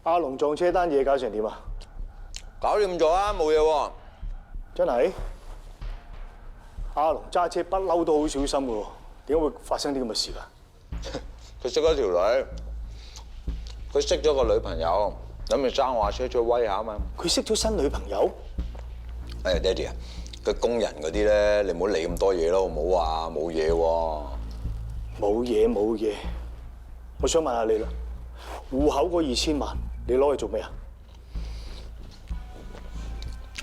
阿龍撞車單嘢搞成點啊？搞掂咗啊，冇嘢喎。真係？阿龍揸車不嬲都好小心嘅喎，點解會發生啲咁嘅事㗎？佢識咗條女，佢識咗個女朋友，諗住爭我架車出去威下啊嘛。佢識咗新女朋友？哎呀，爹哋啊，佢工人嗰啲咧，你唔好理咁多嘢咯，好唔好啊？冇嘢喎。冇嘢冇嘢，我想問下你啦，戶口嗰2000萬，你攞去做咩啊？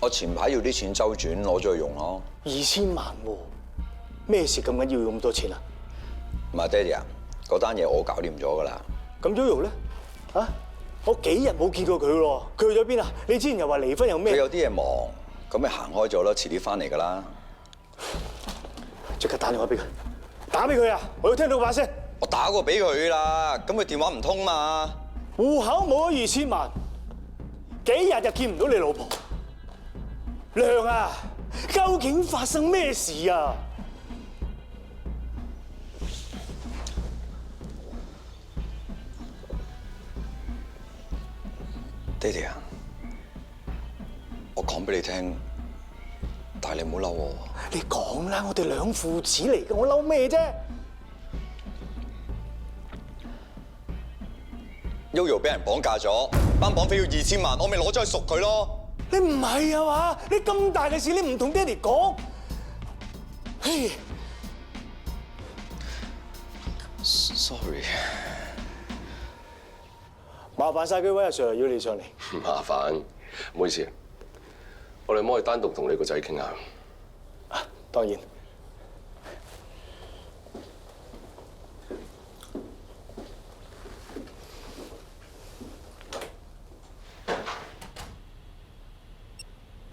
我前排要啲錢周轉，攞咗去用咯。2000萬喎，咩事咁緊要咁多錢啊？唔係，爹哋啊，嗰單嘢我搞掂咗噶啦。咁 Yoyo 咧？啊，我幾日冇見過佢咯，佢去咗邊啊？你之前又話離婚又咩？佢有啲嘢忙，咁咪行開咗咯，遲啲翻嚟噶啦。即刻打電話俾佢，打俾佢啊！我要聽到把聲。我打過俾佢啦，咁佢電話唔通嘛？戶口冇咗2000萬，幾日就見唔到你老婆。亮啊，究竟發生咩事啊？爹哋啊，我講俾你聽，但係你唔好嬲我。你講啦，我哋兩父子嚟嘅，我嬲咩啫？Yoyo 俾人綁架咗，班綁匪要2000萬，我咪攞咗去贖佢咯。你唔係啊嘛？你咁大嘅事，你唔同爹哋講？嘿 ，sorry， 麻煩晒幾位阿 Sir 要你上嚟。唔麻煩，唔好意思，我哋可唔可以單獨同你個仔傾下？啊，當然。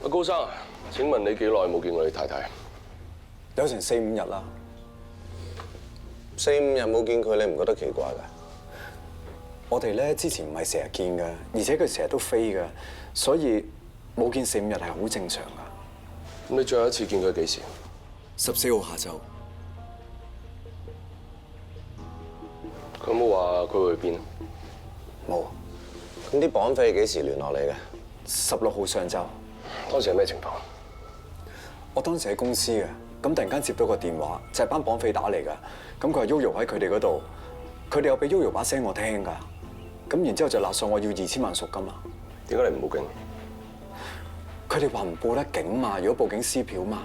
阿高生，請問你幾耐冇見過你太太？有成4、5日啦。4、5日冇見佢，你唔覺得奇怪㗎？我哋咧之前唔係成日見㗎，而且佢成日都飛㗎，所以冇見4、5日係好正常㗎。咁你最後一次見佢幾時？14號下晝。佢有冇話佢會去邊啊？冇。咁啲綁匪幾時聯絡你嘅？16號上晝。當時係咩情況？我當時喺公司嘅，咁突然間接到個電話，就係班綁匪打嚟㗎。咁佢話 Yoyo 喺佢哋嗰度，佢哋有俾 Yoyo 把聲我聽㗎。咁然之後就勒索我要2000萬贖金啊！點解你唔報警？佢哋話唔報得警嘛，如果報警撕票嘛。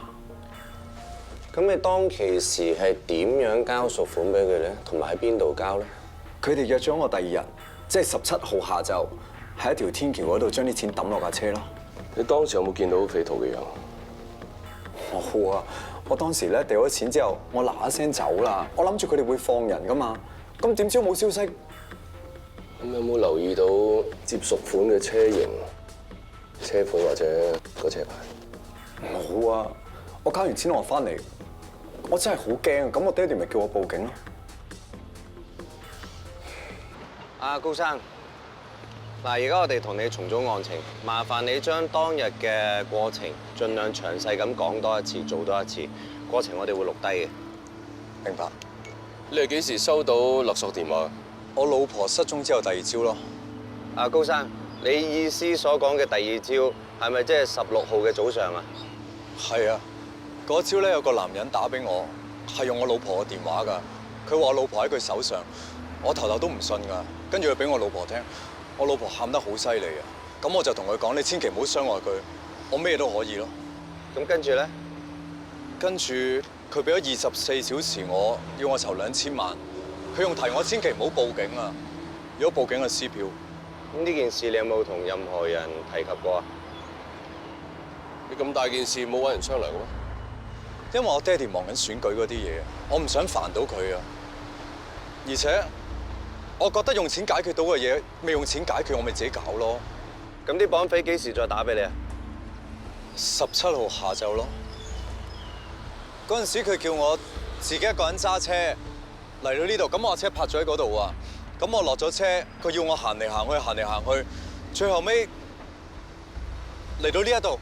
咁你當其時係點樣交贖款俾佢咧？同埋喺邊度交咧？佢哋約咗我第2日，即係17號下晝，喺一條天橋嗰度將啲錢抌落架車咯。你當時有冇見到匪徒嘅樣？冇啊！我當時咧掉咗錢之後，我嗱一聲走啦。我諗住佢哋會放人噶嘛，咁點知冇消息。咁有冇留意到接贖款嘅車型、車款或者個車牌？冇啊！我交完錢我翻嚟，我真係好驚。咁我爹哋咪叫我報警咯。阿高生，嗱，而家我哋同你重組案情，麻煩你將當日嘅過程盡量詳細咁講多一次，做多一次。過程我哋會錄低嘅。明白。你係幾時收到勒索電話？我老婆失蹤之後第2朝咯。阿高生，你意思所講嘅第2朝係咪即係16號嘅早上啊？係啊，嗰朝咧有個男人打俾我，係用我老婆嘅電話㗎。佢話我老婆喺佢手上，我頭都唔信㗎。跟住佢俾我老婆聽，我老婆喊得好犀利啊！咁我就同佢講：你千祈唔好傷害佢，我咩都可以咯。咁跟住咧？跟住佢俾咗24小時我，要我籌2000萬。佢仲提我千祈唔好報警啊！如果報警就撕票。咁呢件事你有冇同任何人提及過啊？你咁大件事冇揾人商量嘅咩？因為我爹哋忙緊選舉嗰啲嘢，我唔想煩到佢啊。而且我覺得用錢解決到嘅嘢，未用錢解決，我咪自己搞咯。咁啲綁匪幾時再打俾你啊？17號下晝咯。嗰陣時佢叫我自己一個人揸車嚟到呢度，咁我車泊咗喺嗰度啊。咁我落咗車，佢要我行嚟行去，行嚟行去，最後尾嚟到呢一度。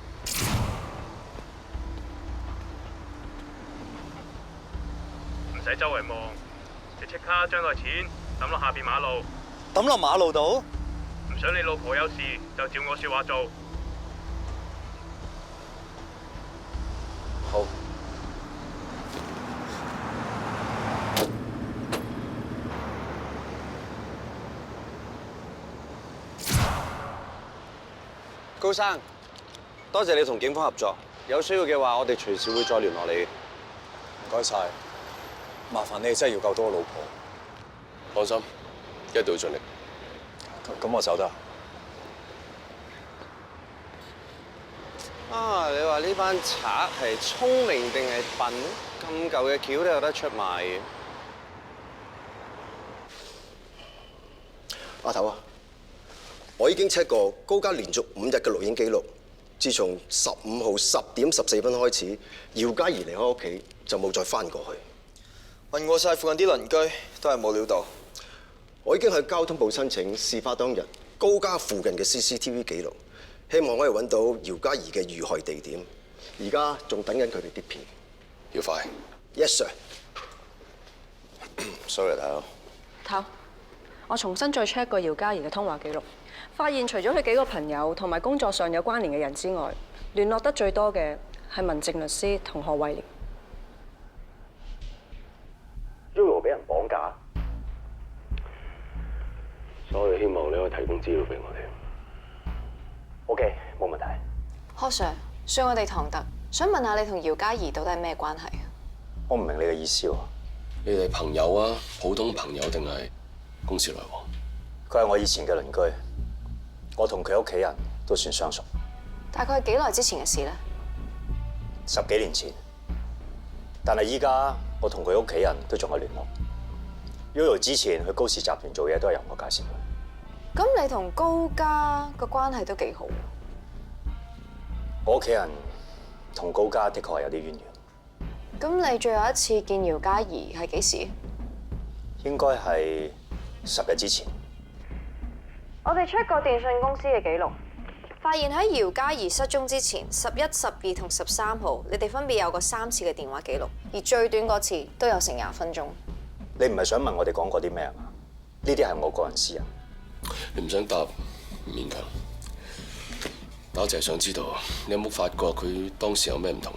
唔使周圍望，你即刻將個錢抌落下邊馬路。抌落馬路度？唔唔想你老婆有事就照我説話做。好。高生，多謝你同警方合作，有需要嘅話，我哋隨時會再聯絡你。唔該晒，麻煩你真係要救到我老婆。放心，一定會盡力。咁我走得。啊，你話呢班賊係聰明定係笨？咁舊嘅橋都有得出賣嘅。阿頭啊，我已經 check 過高家連續5日嘅錄影記錄。自從15號10點14分開始，姚嘉怡離開屋企就冇再翻過去。問過晒附近啲鄰居，都係冇料到。我已經向交通部申請事發當日高家附近嘅 CCTV 記錄，希望可以揾到姚嘉怡嘅遇害地點。而家仲等緊佢哋啲片。要快。Yes sir。Sorry， 大佬。頭，我重新再 check 過姚嘉怡嘅通話記錄，發現除咗佢幾個朋友同埋工作上有關聯嘅人之外，聯絡得最多嘅係文靜律師同何慧蓮。Yoyo 俾人綁架，所以希望你可以提供資料俾我哋。OK， 冇問題。何 Sir， 算我哋唐突，想問下你同姚嘉怡到底係咩關係啊？我唔明你嘅意思喎。你哋朋友啊，普通朋友定係公事來往？佢係我以前嘅鄰居，我同佢屋企人都算相熟。大概係幾耐之前嘅事咧？10幾年前，但係依家我同佢屋企人都仲有聯絡。Yoyo 之前去高氏集團做嘢都係由我介紹佢。咁你同高家個關係都幾好。我屋企人同高家的確係有啲淵源。咁你最後一次見姚嘉怡係幾時？應該係10日之前。我哋 check 過電信公司嘅記錄，發現喺姚嘉怡失蹤之前，11、12同13號，你哋分別有過3次嘅電話記錄，而最短嗰次都有成20分鐘。你唔係想問我哋講過啲咩啊？呢啲係我個人私隱。你唔想答，唔勉強。但我淨係想知道，你有冇發覺佢當時有咩唔同？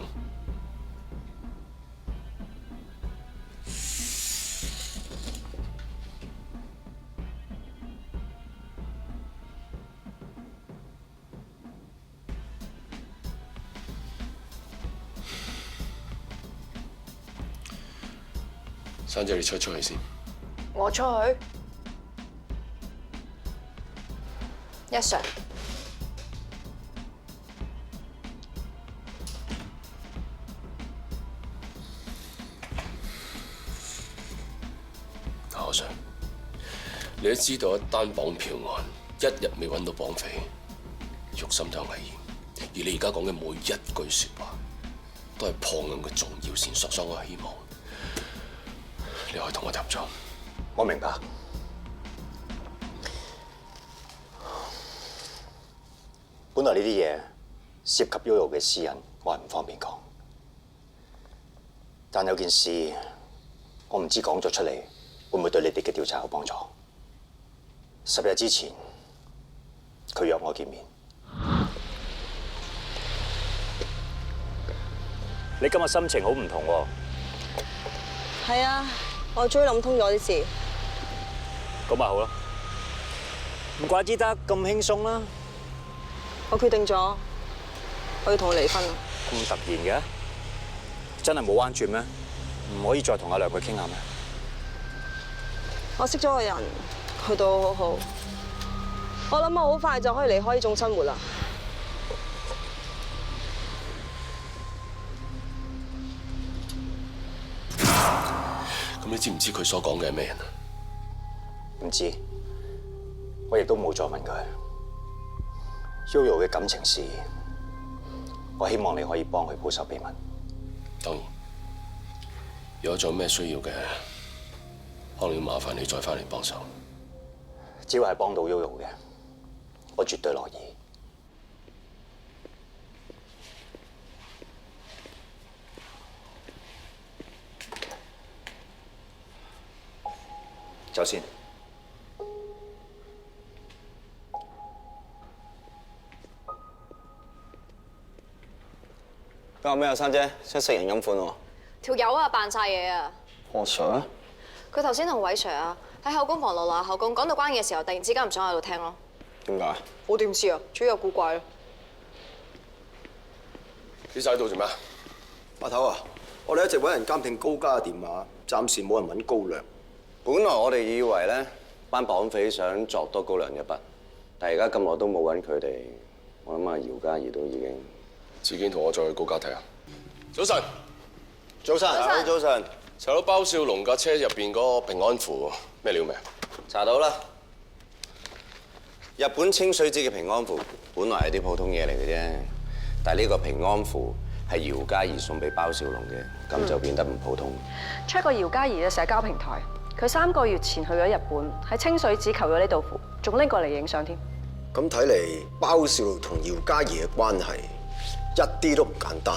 珊姐，你出去先。我出去。Yes sir。何 Sir， 你都知道一單綁票案1日未揾到綁匪，肉心都有危險。而你而家講嘅每一句説話，都係破案嘅重要線索，所以我希望你可以同我合作。我明白。本來呢啲嘢涉及 Yoyo 嘅私隱，我係唔方便講。但有件事，我唔知講咗出嚟會唔會對你哋嘅調查有幫助。10日之前，佢約我見面。你今日心情好唔同喎。係啊，我終於諗通咗啲事。咁咪好咯，唔怪之得咁輕鬆啦。我決定咗，我要同佢離婚啦。咁突然嘅，真係冇彎轉咩？唔可以再同阿梁佢傾下咩？我識咗個人，佢對我好好。我諗我好快就可以離開呢種生活啦。咁你知唔知佢所講嘅係咩人啊？唔知，我亦都冇再問佢。Yoyo 嘅感情事，我希望你可以幫佢保守秘密。當然，如果仲有咩需要嘅，可能要麻煩你再翻嚟幫手。只要係幫到 Yoyo 嘅，我絕對樂意。走先。講咩啊，珊姐？想食人飲款喎？條友啊，扮晒嘢啊！何 Sir？佢頭先同韋 Sir 啊喺後宮房落下口供，講到關嘅時候，突然之間唔想喺度聽咯。點解？我點知啊？主要有古怪咯。你晒喺度做咩啊？阿頭啊，我哋一直揾人監聽高家嘅電話，暫時冇人揾高粱。本來我哋以為咧，班綁匪想作多高粱一筆，但係而家咁耐都冇揾佢哋，我諗阿姚嘉怡都已經。志堅同我再去高家睇下。早晨，早晨，早晨。查到包少龍架車入邊嗰個平安符咩料未？查到啦。日本清水寺嘅平安符本來係啲普通嘢嚟嘅啫，但係呢個平安符係姚嘉怡送俾包少龍嘅，咁就變得唔普通。check 過姚嘉怡嘅社交平台，佢3個月前去咗日本，喺清水寺求咗呢道符，仲拎過嚟影相添。咁睇嚟，包少龍同姚嘉怡嘅關係一啲都唔簡單。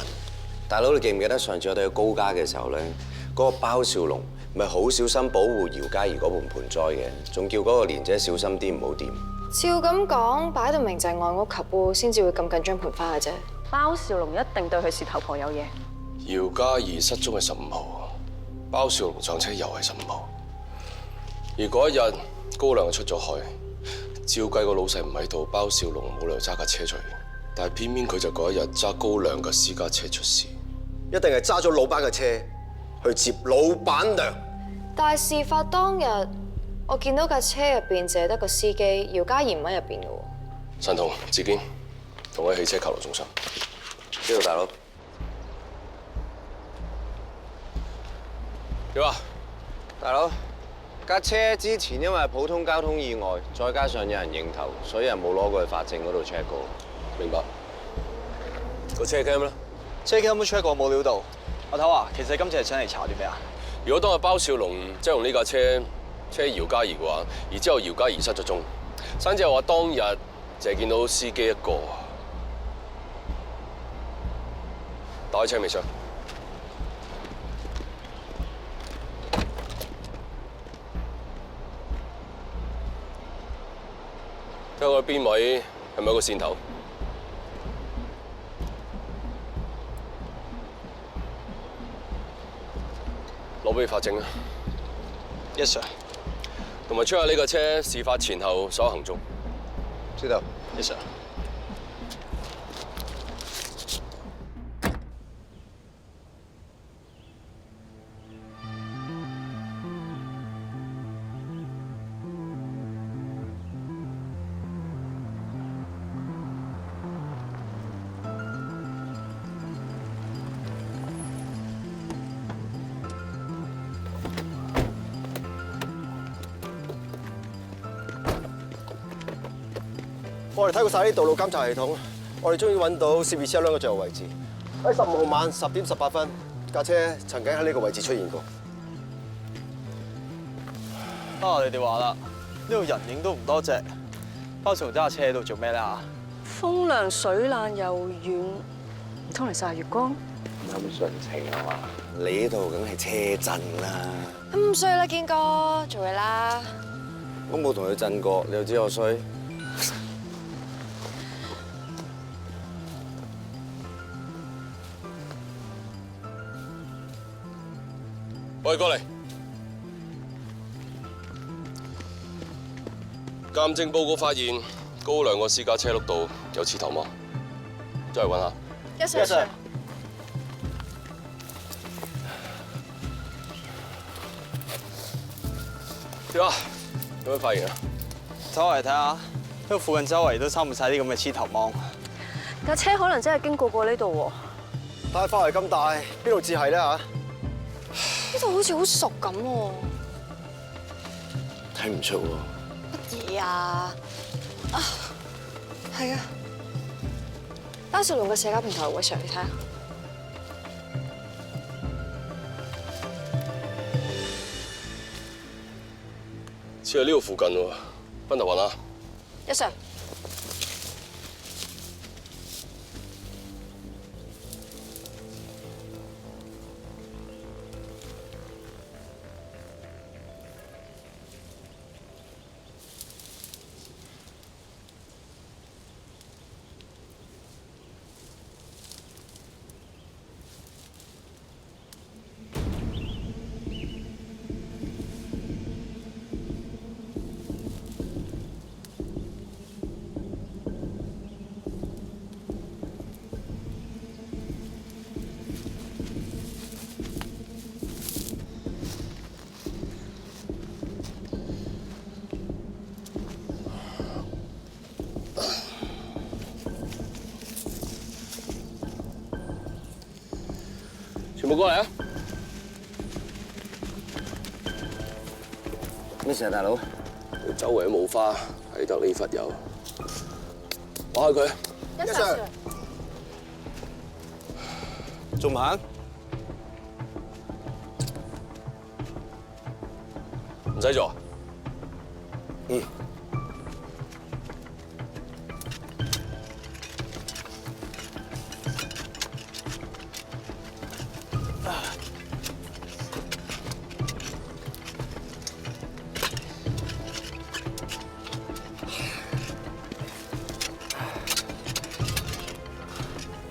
大佬，你記唔記得上次我哋去高家嘅時候咧，嗰個包少龍咪好小心保護姚嘉怡嗰盤盆栽嘅，仲叫嗰個蓮姐小心啲唔好掂。照咁講，擺到明就係愛屋及烏，先至會咁緊張盆花嘅啫。包少龍一定對佢事頭婆有嘢。姚嘉怡失蹤係15號，包少龍上車又係15號，而嗰一日高粱出咗海，照計個老細唔喺度，包少龍冇理由揸架車出去，但係偏偏佢就嗰一日揸高粱嘅私家車出事。一定係揸咗老闆嘅車去接老闆娘。但係事發當日，我見到架車入邊淨係得個司機，姚嘉怡唔喺入邊嘅喎。陳同、志堅，同我去汽車扣留中心。呢度大佬。點啊？大佬，架車之前因為普通交通意外，再加上有人認頭，所以人冇攞過去法證嗰度 check 過。明白。個車 cam 咧？車 cam 都 check 過冇料到。阿頭啊，其實今次係想嚟查啲咩啊？如果當日包少龍即係用呢架車姚嘉怡嘅話，而之後姚嘉怡失咗蹤，珊姐話當日淨係見到司機一個。打開車尾箱。睇下個邊位係咪有個線頭？攞俾法證啦。Yes sir。同埋 check 下呢架車事發前後所有行蹤。知道。Yes sir。我哋睇過晒啲道路監察系統，我哋終於揾到涉案車輛嘅最後位置。喺15號晚10點18分，架車曾經喺呢個位置出現過。啊，你哋話啦，呢度人影都唔多隻，包少龍揸架車喺度做咩咧嚇？風涼水冷又遠，唔通嚟曬月光？咁純情啊嘛！你呢度梗係車震啦。咁衰啦，堅哥，做嘢啦。我冇同佢震過，你又知我衰？喂，過嚟。鑑證報告發現，高粱個私家車轆度有刺頭芒，再嚟揾下。Yes sir。點啊？有咩發現啊？走嚟睇下，呢度附近周圍都收唔晒啲咁嘅黐頭芒。架車可能真係經過呢度喎。但係範圍咁大，邊度至係咧嚇？呢度好似好熟咁喎。睇唔出喎。乜嘢啊？啊，係啊。包少龍嘅社交平台會上嚟睇下。似係呢度附近喎，分頭揾下。Yes sir。冇過嚟啊！咩事啊，大佬？周圍都冇花，係得呢忽有。攞開佢。Yes sir。仲唔行？唔使做。嗯。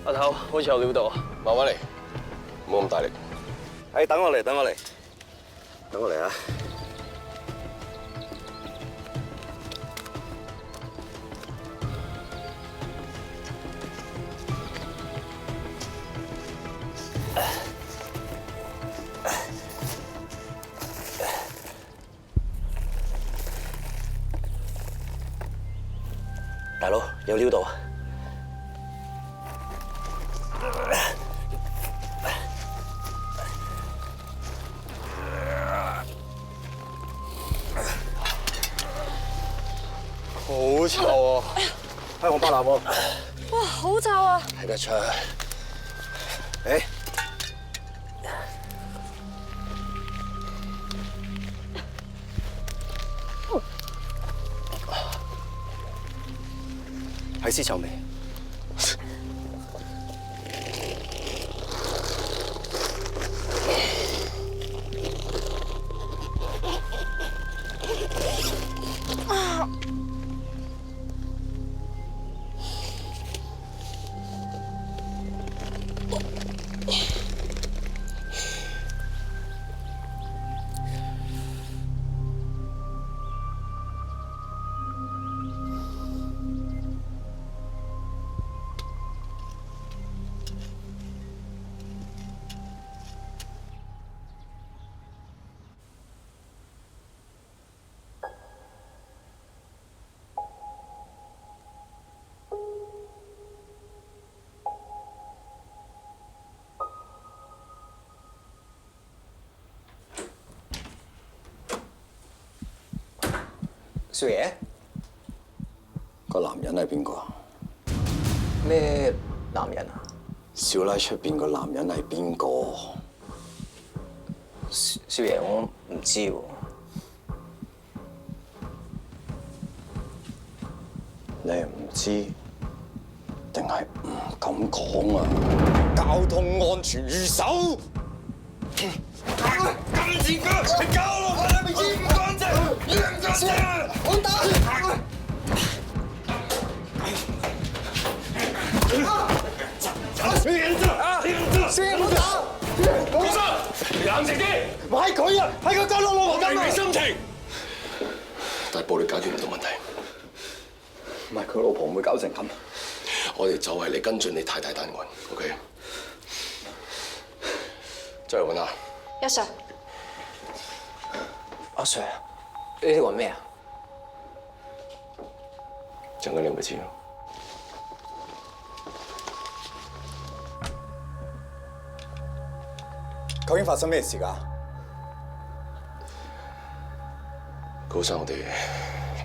阿頭，好似有料到啊！慢慢嚟，唔好咁大力。誒，等我嚟，等我嚟，等我嚟啊！大佬，有料到啊！好臭啊！香港巴拿喎。哇，好臭啊！睇得出。誒，係屍臭味。少爺，個男人係邊個？咩男人啊？少奶出邊個男人係邊個？少爺，我唔知喎。你係唔知定係唔敢講啊？交通安全如手。金錢哥，你搞我塊面煙唔乾淨，煙唔乾淨，我打！先唔好打！高生，冷靜啲！唔係佢啊，係佢搞到我咁嘅心情。但係暴力解決唔到問題。唔係佢老婆唔會搞成咁。我哋就係嚟跟進你太太單案 ，OK？ 周嚟揾啊！ Yes sir。阿 Sir，你哋揾咩啊？陣間你咪知咯。究竟發生咩事㗎？高生，我哋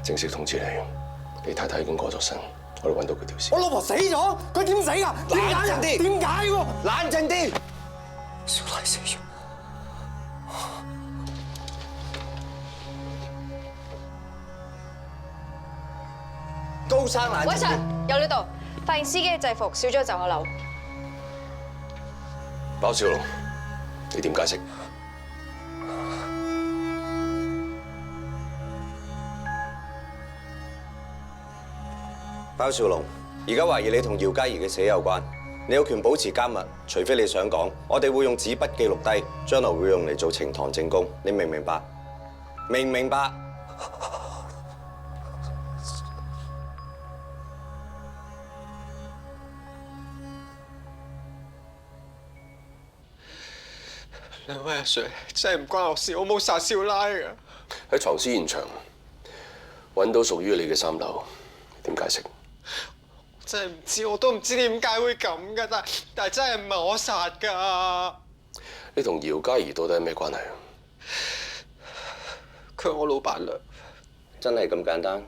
正式通知你，你太太已經過咗身，我哋揾到佢條屍。我老婆死咗，佢點死㗎？點解啊？點解喎？冷靜啲！少奶死咗。高生冷靜啲。喂 Sir， 有料到，發現司機嘅制服少咗就下樓。包小龍，你點解釋？包少龍，而家懷疑你同姚嘉怡嘅死有關，你有權保持緘默，除非你想講，我哋會用紙筆記錄低，將來會用嚟做呈堂證供，你明唔明白？明唔明白？兩位阿 Sir， 真係唔關我事，我冇殺少奶㗎。喺藏屍現場揾到屬於你嘅3樓，點解釋？真係唔知，我都唔知點解會咁㗎，但係真係唔係我殺㗎。你同姚嘉怡到底係咩關係啊？佢係我老闆娘。真係咁簡單？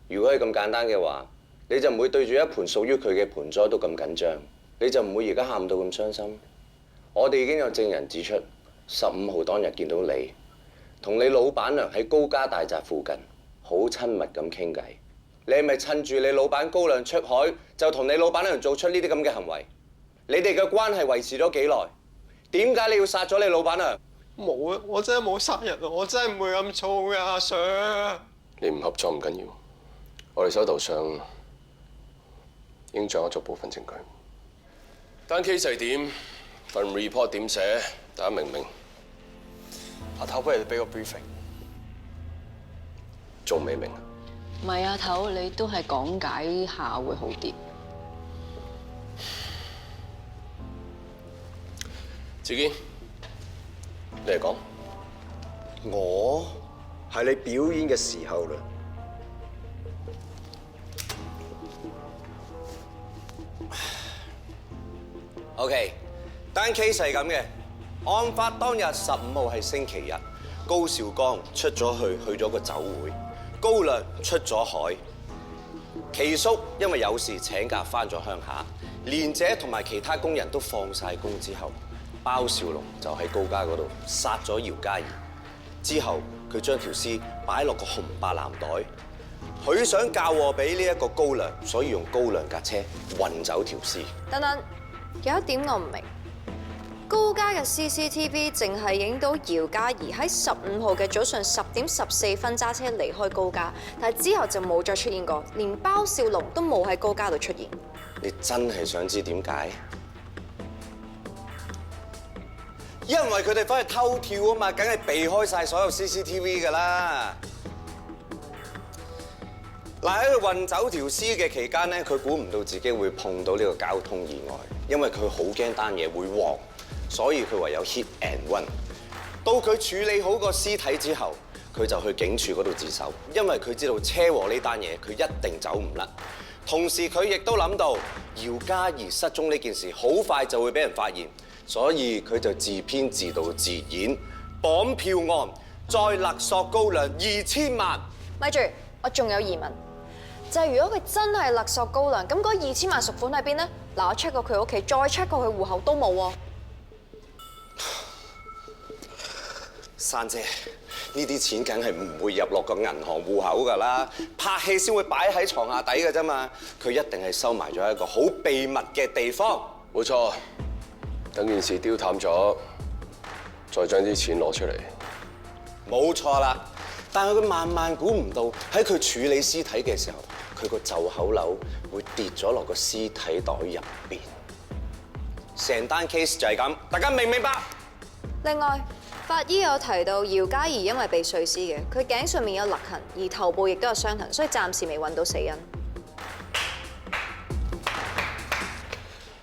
如果係咁簡單嘅話，你就唔會對住一盤屬於佢嘅盆栽都咁緊張，你就唔會而家喊到咁傷心。我哋已經有證人指出，15號當日見到你同你老闆娘喺高家大宅附近好親密咁傾偈。你係咪趁住你老闆高亮出海，就同你老闆娘做出呢啲咁嘅行為？你哋嘅關係維持咗幾耐？點解你要殺咗你老闆娘？冇啊！我真係冇殺人啊！我真係唔會咁做嘅，阿 Sir。你唔合作唔緊要，我哋手頭上已經掌握咗部分證據。單 case 係點？份 report 點寫？大家明唔明？阿頭，不如你俾個 briefing。仲未明啊？唔係阿頭，你都係講解下會好啲。志堅，你嚟講。我係你表演嘅時候啦。OK， 單 case 係咁嘅。案發當日15號係星期日，高兆剛出咗去咗個酒會，高亮出咗海，奇叔因為有事請假翻咗鄉下，連姐同埋其他工人都放晒工之後，包少龍就喺高家嗰度殺咗姚嘉怡。之後佢將條屍擺落個紅白藍袋，佢想嫁禍俾呢一個高亮，所以用高亮架車運走條屍。等等，有一點我唔明，高家嘅 CCTV 淨係影到姚嘉怡喺15號嘅早上10點14分揸車離開高家，但係之後就冇再出現過，連包少龍都冇喺高家度出現。你真係想知點解？因為佢哋翻去偷跳啊嘛，梗係避開晒所有 CCTV 㗎啦。嗱，喺佢運走條屍嘅期間咧，佢估唔到自己會碰到呢個交通意外，因為佢好驚單嘢會黃，所以佢唯有 hit and run。到佢處理好個屍體之後，佢就去警署嗰度自首，因為佢知道車禍呢單嘢佢一定走唔甩。同時佢亦都諗到姚嘉怡失蹤呢件事好快就會俾人發現，所以佢就自編自導自演綁票案，再勒索高亮2000萬。咪住，我仲有疑問，就係如果佢真係勒索高亮，咁嗰2000萬贖款喺邊呢？嗱，我 check 過佢屋企，再 check 過佢戶口都冇喎。珊姐，呢啲錢梗係唔會入落個銀行戶口㗎啦，拍戲先會擺喺床下底㗎啫嘛。佢一定係收埋咗喺一個好秘密嘅地方。冇錯，等件事丟淡咗，再將啲錢攞出嚟。冇錯啦，但係佢萬萬估唔到喺佢處理屍體嘅時候，佢個袖口鈕會跌咗落個屍體袋入邊。成單 case 就係咁，大家明唔明白？另外，法醫有提到姚嘉怡因為被碎屍嘅，佢頸上面有勒痕，而頭部亦都有傷痕，所以暫時未揾到死因。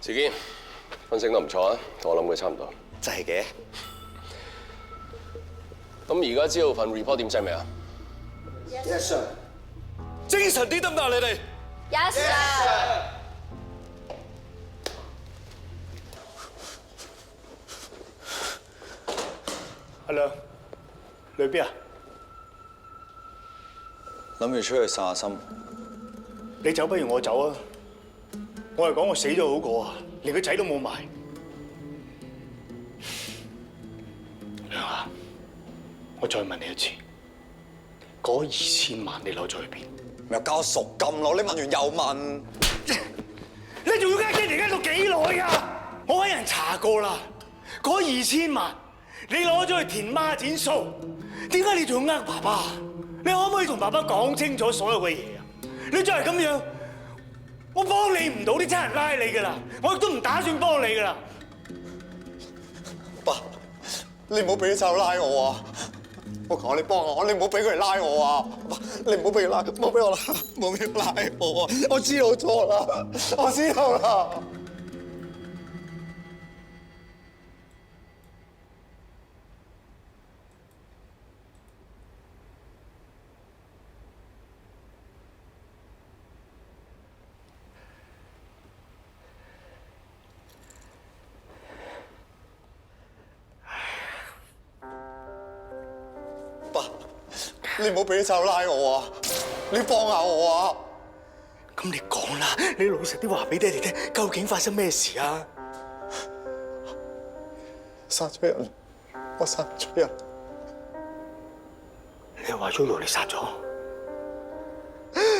志堅，分析得唔錯啊，同我諗嘅差唔多。真係嘅。咁而家知道份 report 點寫未啊 Yes sir。精神啲得唔得啊？你哋 Yes sir。阿亮，你去邊啊？諗住出去散下心。你走不如我走啊！我係講我死咗好過啊，連個仔都冇埋。亮啊，我再問你一次，嗰2000萬你攞咗去邊？咪交贖金咯！你問完又問，你仲要呃機嚟呃到幾耐㗎？我揾人查過啦，嗰2000萬你攞咗去填孖展數，點解你仲要呃爸爸？你可唔可以同爸爸講清楚所有嘅嘢啊？你再係咁樣，我幫你唔到，啲差人拉你㗎啦，我亦都唔打算幫你㗎啦。爸，你唔好俾啲賊拉我啊！我求你幫我，你唔好俾佢哋拉我啊！爸，你唔好俾佢拉，唔好俾我拉，唔好俾佢拉我啊！我知道錯啦，我知道啦。你唔好俾臭拉我啊！你放下我啊！咁你講啦，你老實啲話俾爹哋聽，究竟發生咩事啊？殺咗人，我殺咗人。你話 Yoyo 你殺咗？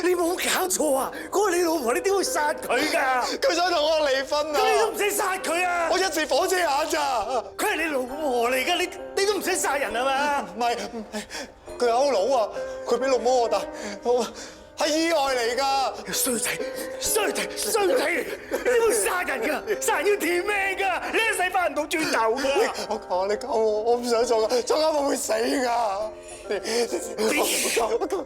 你冇搞錯啊！嗰個你老婆，你點會殺佢㗎？佢想同我離婚啊！咁你都唔使殺佢啊！我一時火遮眼咋？佢係你老婆嚟㗎，你都唔使殺人啊嘛？唔係，佢係歐佬啊！佢俾綠魔我戴，係意外嚟㗎！衰仔嚟！你點會殺人㗎？殺人要條命㗎！你一世翻唔到轉頭㗎！我求你救我唔想做啊！做啱我會死㗎！我求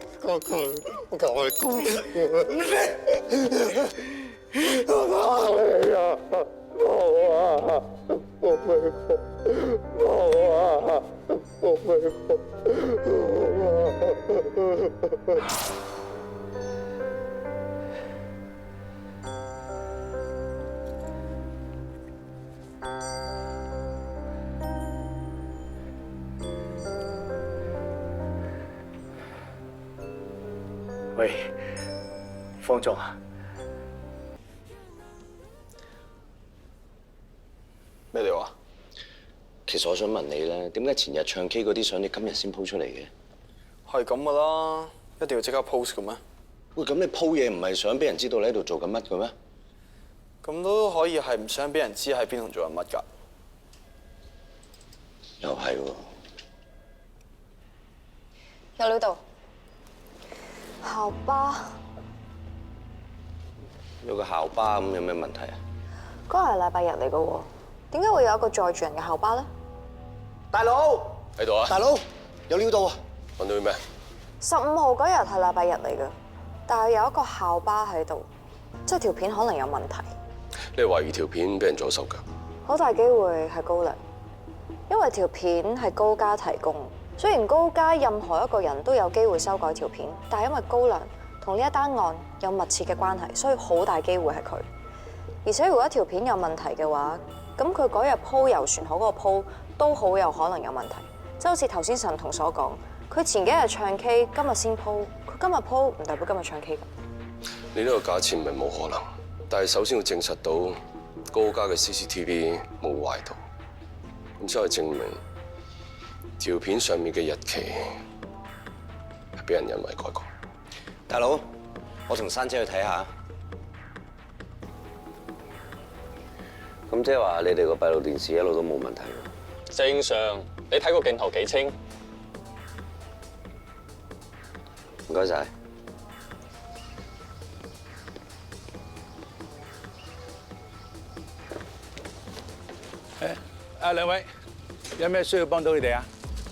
喂，方丈啊！咩你話？其實我想問你咧，點解前日唱 K 嗰啲相你今日先 po 出嚟嘅？係咁噶啦，一定要即刻 post 嘅咩？喂，咁你 po 嘢唔係想俾人知道你喺度做緊乜嘅咩？咁都可以係唔想俾人知喺邊度做緊乜㗎？又係喎。有料到。校巴有個校巴咁有咩問題啊？嗰日係禮拜日嚟嘅喎，點解會有一個載住人嘅校巴咧？大佬喺度啊！大佬有料到啊！揾到啲咩15號嗰日係禮拜日嚟嘅，但係有一個校巴喺度，即係條片可能有問題。你懷疑條片俾人左手腳？好大機會係高良，因為條片係高家提供。雖然高家任何一個人都有機會修改條片，但係因為高良同呢一單案有密切嘅關係，所以好大機會係佢。而且如果一條片有問題嘅話，咁佢嗰日鋪遊船河嗰個鋪都好有可能有問題。即係好似頭先神童所講，佢前幾日唱 K， 今日先鋪，佢今日鋪唔代表今日唱 K 㗎。你呢個假設唔係冇可能，但係首先要證實到高家嘅 CCTV 冇壞到，咁先可以證明條片上面嘅日期係俾人人為改過。大佬，我同珊姐去睇下。咁即係話你哋個閉路電視一路都冇問題喎？正常，你睇個鏡頭幾清？唔該晒。兩位有咩需要幫到你哋啊？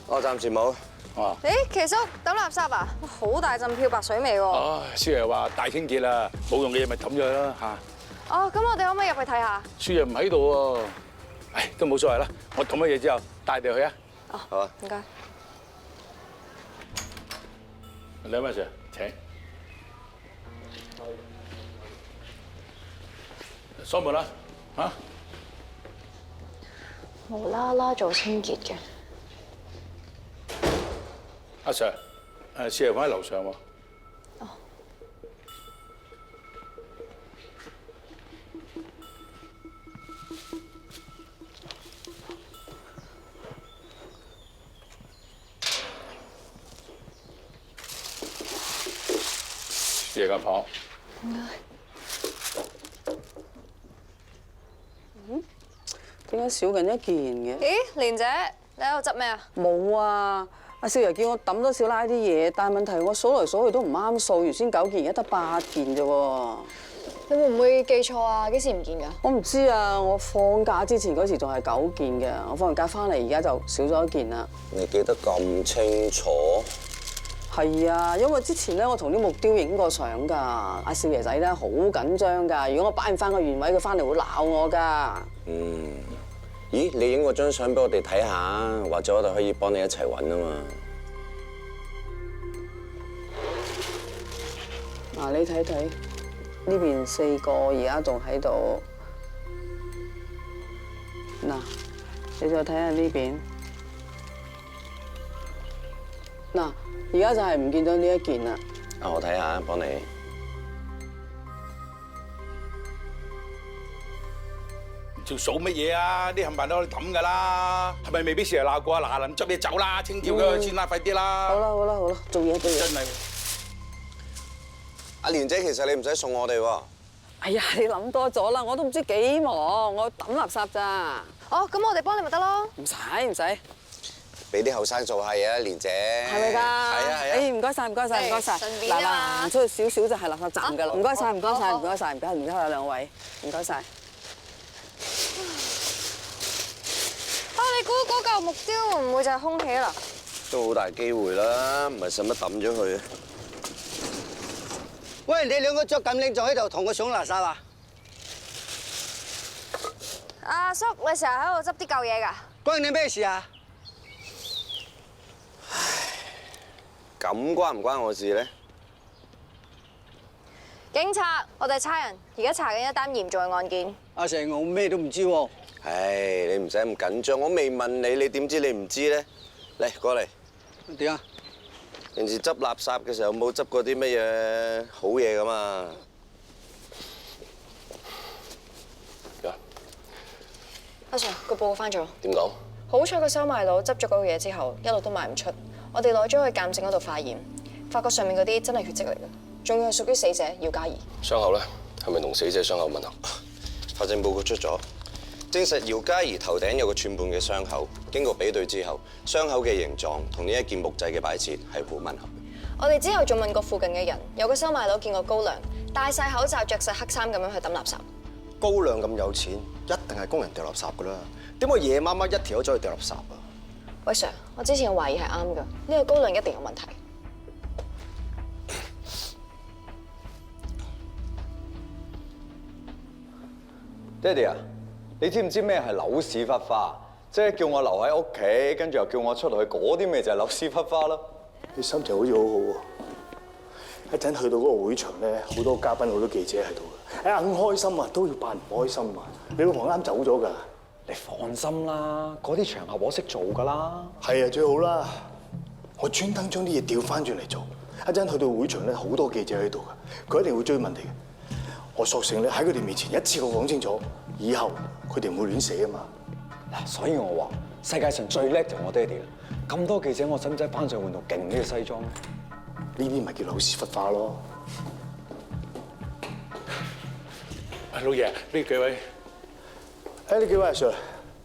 我暫時冇。哦。誒，奇叔抌垃圾啊！好大陣漂白水味喎。哦，少爺話大清潔啦，冇用嘅嘢咪抌咗佢啦嚇。哦，咁我哋可唔可以入去睇下？少爺唔喺度喎，唉，都冇所謂啦。我抌咗嘢之後帶你去啊。哦，好啊。唔該。兩位 Sir， 請。鎖門啦，嚇。無啦啦做清潔嘅。阿 Sir， 少爺放喺樓上喎。哦。少爺間房。唔該。點解少緊一件嘅？咦，蓮姐，你喺度執咩啊？冇啊！阿少爺叫我抌多少拉啲嘢，但係問題我數嚟數去都唔啱數，原先9件，而家得8件啫喎。你會唔會記錯啊？幾時唔見㗎？我唔知啊，我放假之前嗰時仲係9件嘅，我放完假翻嚟而家就少咗1件啦。你記得咁清楚？係啊，因為之前咧我同啲木雕影過相㗎，阿少爺仔咧好緊張㗎，如果我擺唔翻個原位，佢翻嚟會鬧我㗎。咦，你影過張相俾我哋睇下，或者我哋可以幫你一齊揾啊嘛。嗱，你睇睇呢邊4個而家仲喺度。嗱，你再睇下呢邊。嗱，而家就係唔見咗呢一件啦。啊，我睇下，幫你。仲數乜嘢啊？啲冚唪唥都可以抌㗎啦，係咪未必成日鬧過啊？嗱嗱臨執嘢走啦，清掉佢先啦，快啲啦！好啦好啦好啦，做嘢。真係。阿蓮姐，其實你唔使送我哋喎。哎呀，你諗多咗啦，我都唔知幾忙，我抌垃圾咋。哦，咁我哋幫你咪得咯。唔使。俾啲後生做下嘢啊，蓮姐。係咪㗎？係啊。誒，唔該晒。順便啊嘛。出去少少就係垃圾站㗎啦。唔該晒兩位，唔該晒。啊，你估嗰嚿木雕會唔會就係空氣啦？都好大機會啦，唔係使乜抌咗佢。喂，你兩個着咁靚，仲喺度同我上垃圾啊？阿叔，你成日喺度執啲舊嘢㗎？關你咩事啊？咁關唔關我事咧？警察，我哋差人而家查緊一單嚴重嘅案件。阿成，我咩都唔知喎。唉，你唔使咁緊張，我未問你，你點知你唔知咧？嚟，過嚟。點啊？平時執垃圾嘅時候冇執過啲乜嘢好嘢㗎嘛？阿 Sir，個報告翻咗。點講？好彩個收賣佬執咗嗰個嘢之後，一路都賣唔出。我哋攞咗去鑑證嗰度化驗，發覺上面嗰啲真係血跡嚟嘅，仲要係屬於死者姚嘉怡。傷口咧，係咪同死者傷口吻合？法證報告出咗，證實姚嘉怡頭頂有個寸半嘅傷口，經過比對之後，傷口嘅形狀同呢一件木製嘅擺設係好吻合。我哋之後仲問過附近嘅人，有個收賣佬見過高粱戴晒口罩、着晒黑衫咁樣去抌垃圾。高粱咁有錢，一定係工人掉垃圾噶啦。點解夜媽媽一條友走去掉垃圾啊？喂 Sir， 我之前嘅懷疑係啱㗎，呢個高粱一定有問題。爹哋啊，你知唔知咩係扭屎忽花？即係叫我留喺屋企，跟住又叫我出去，嗰啲咪就係扭屎忽花咯。你心情好似好好喎！一陣去到嗰個會場咧，好多嘉賓、好多記者喺度嘅。硬開心啊，都要扮唔開心啊！你老婆啱走咗㗎。你放心啦，嗰啲場合我識做㗎啦。係啊，最好啦！我專登將啲嘢調翻轉嚟做。一陣去到會場咧，好多記者喺度㗎，佢一定會追問你嘅。我索性咧喺佢哋面前一次過講清楚，以後佢哋唔會亂寫啊嘛。嗱，所以我話世界上最叻就我爹哋啦。咁多記者，我使唔使翻上換套勁啲嘅西裝咧？呢啲咪叫扭屎忽花咯。老爺，呢幾位，呢幾位阿 Sir，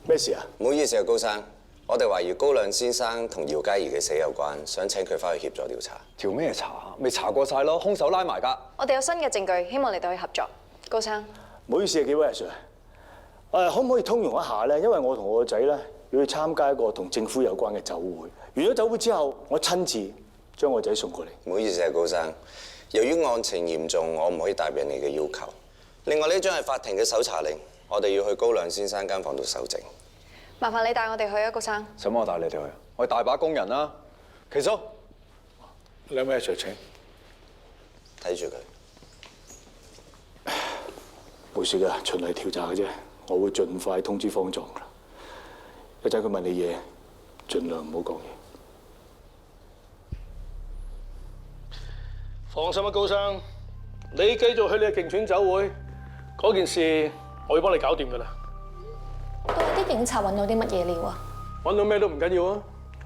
咩事啊？唔好意思啊，高生，我哋懷疑高亮先生同姚嘉怡嘅死有關，想請佢翻去協助調查。調咩查啊？未查過晒咯，兇手拉埋㗎。我哋有新嘅證據，希望你哋可以合作。高生，唔好意思啊，幾位阿 Sir， 可唔可以通融一下咧？因為我同我個仔咧要去參加一個同政府有關嘅酒會，完咗酒會之後，我親自將我仔送過嚟。唔好意思啊，高生，由於案情嚴重，我唔可以答應你嘅要求。另外呢張係法庭嘅搜查令，我哋要去高亮先生間房度搜證。麻煩你帶我哋去啊，高生。使乜我帶你哋去？我哋大把工人啦。其叔，你有咩事請？睇住佢。冇事㗎，循例調查嘅啫。我會盡快通知方狀㗎。一陣佢問你嘢，盡量唔好講嘢。放心啊，高生，你繼續去你嘅競選酒會，嗰件事我會幫你搞掂㗎啦。到底啲警察揾到啲乜嘢料啊？揾到咩都唔緊要啊，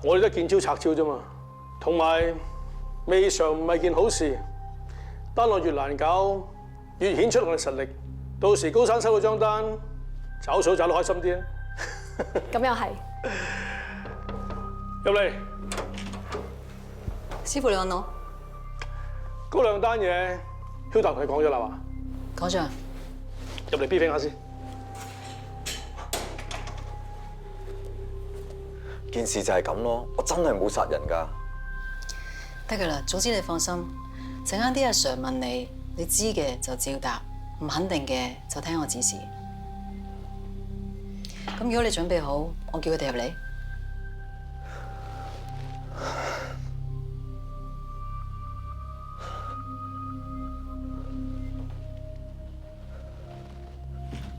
我哋都見招拆招啫嘛。同埋未嘗唔係件好事，單案越難搞，越顯出我哋實力。到時高生收到張單，找數找得開心啲啊！咁又係。入嚟，師傅你揾我？嗰兩單嘢，Hilda 同你講咗啦嘛？講咗。入嚟 briefing 下先。件事就係咁咯，我真係冇殺人㗎。得㗎啦，總之你放心。陣間啲阿 Sir 問你，你知嘅就照答，唔肯定嘅就聽我指示。咁如果你準備好，我叫佢哋入嚟。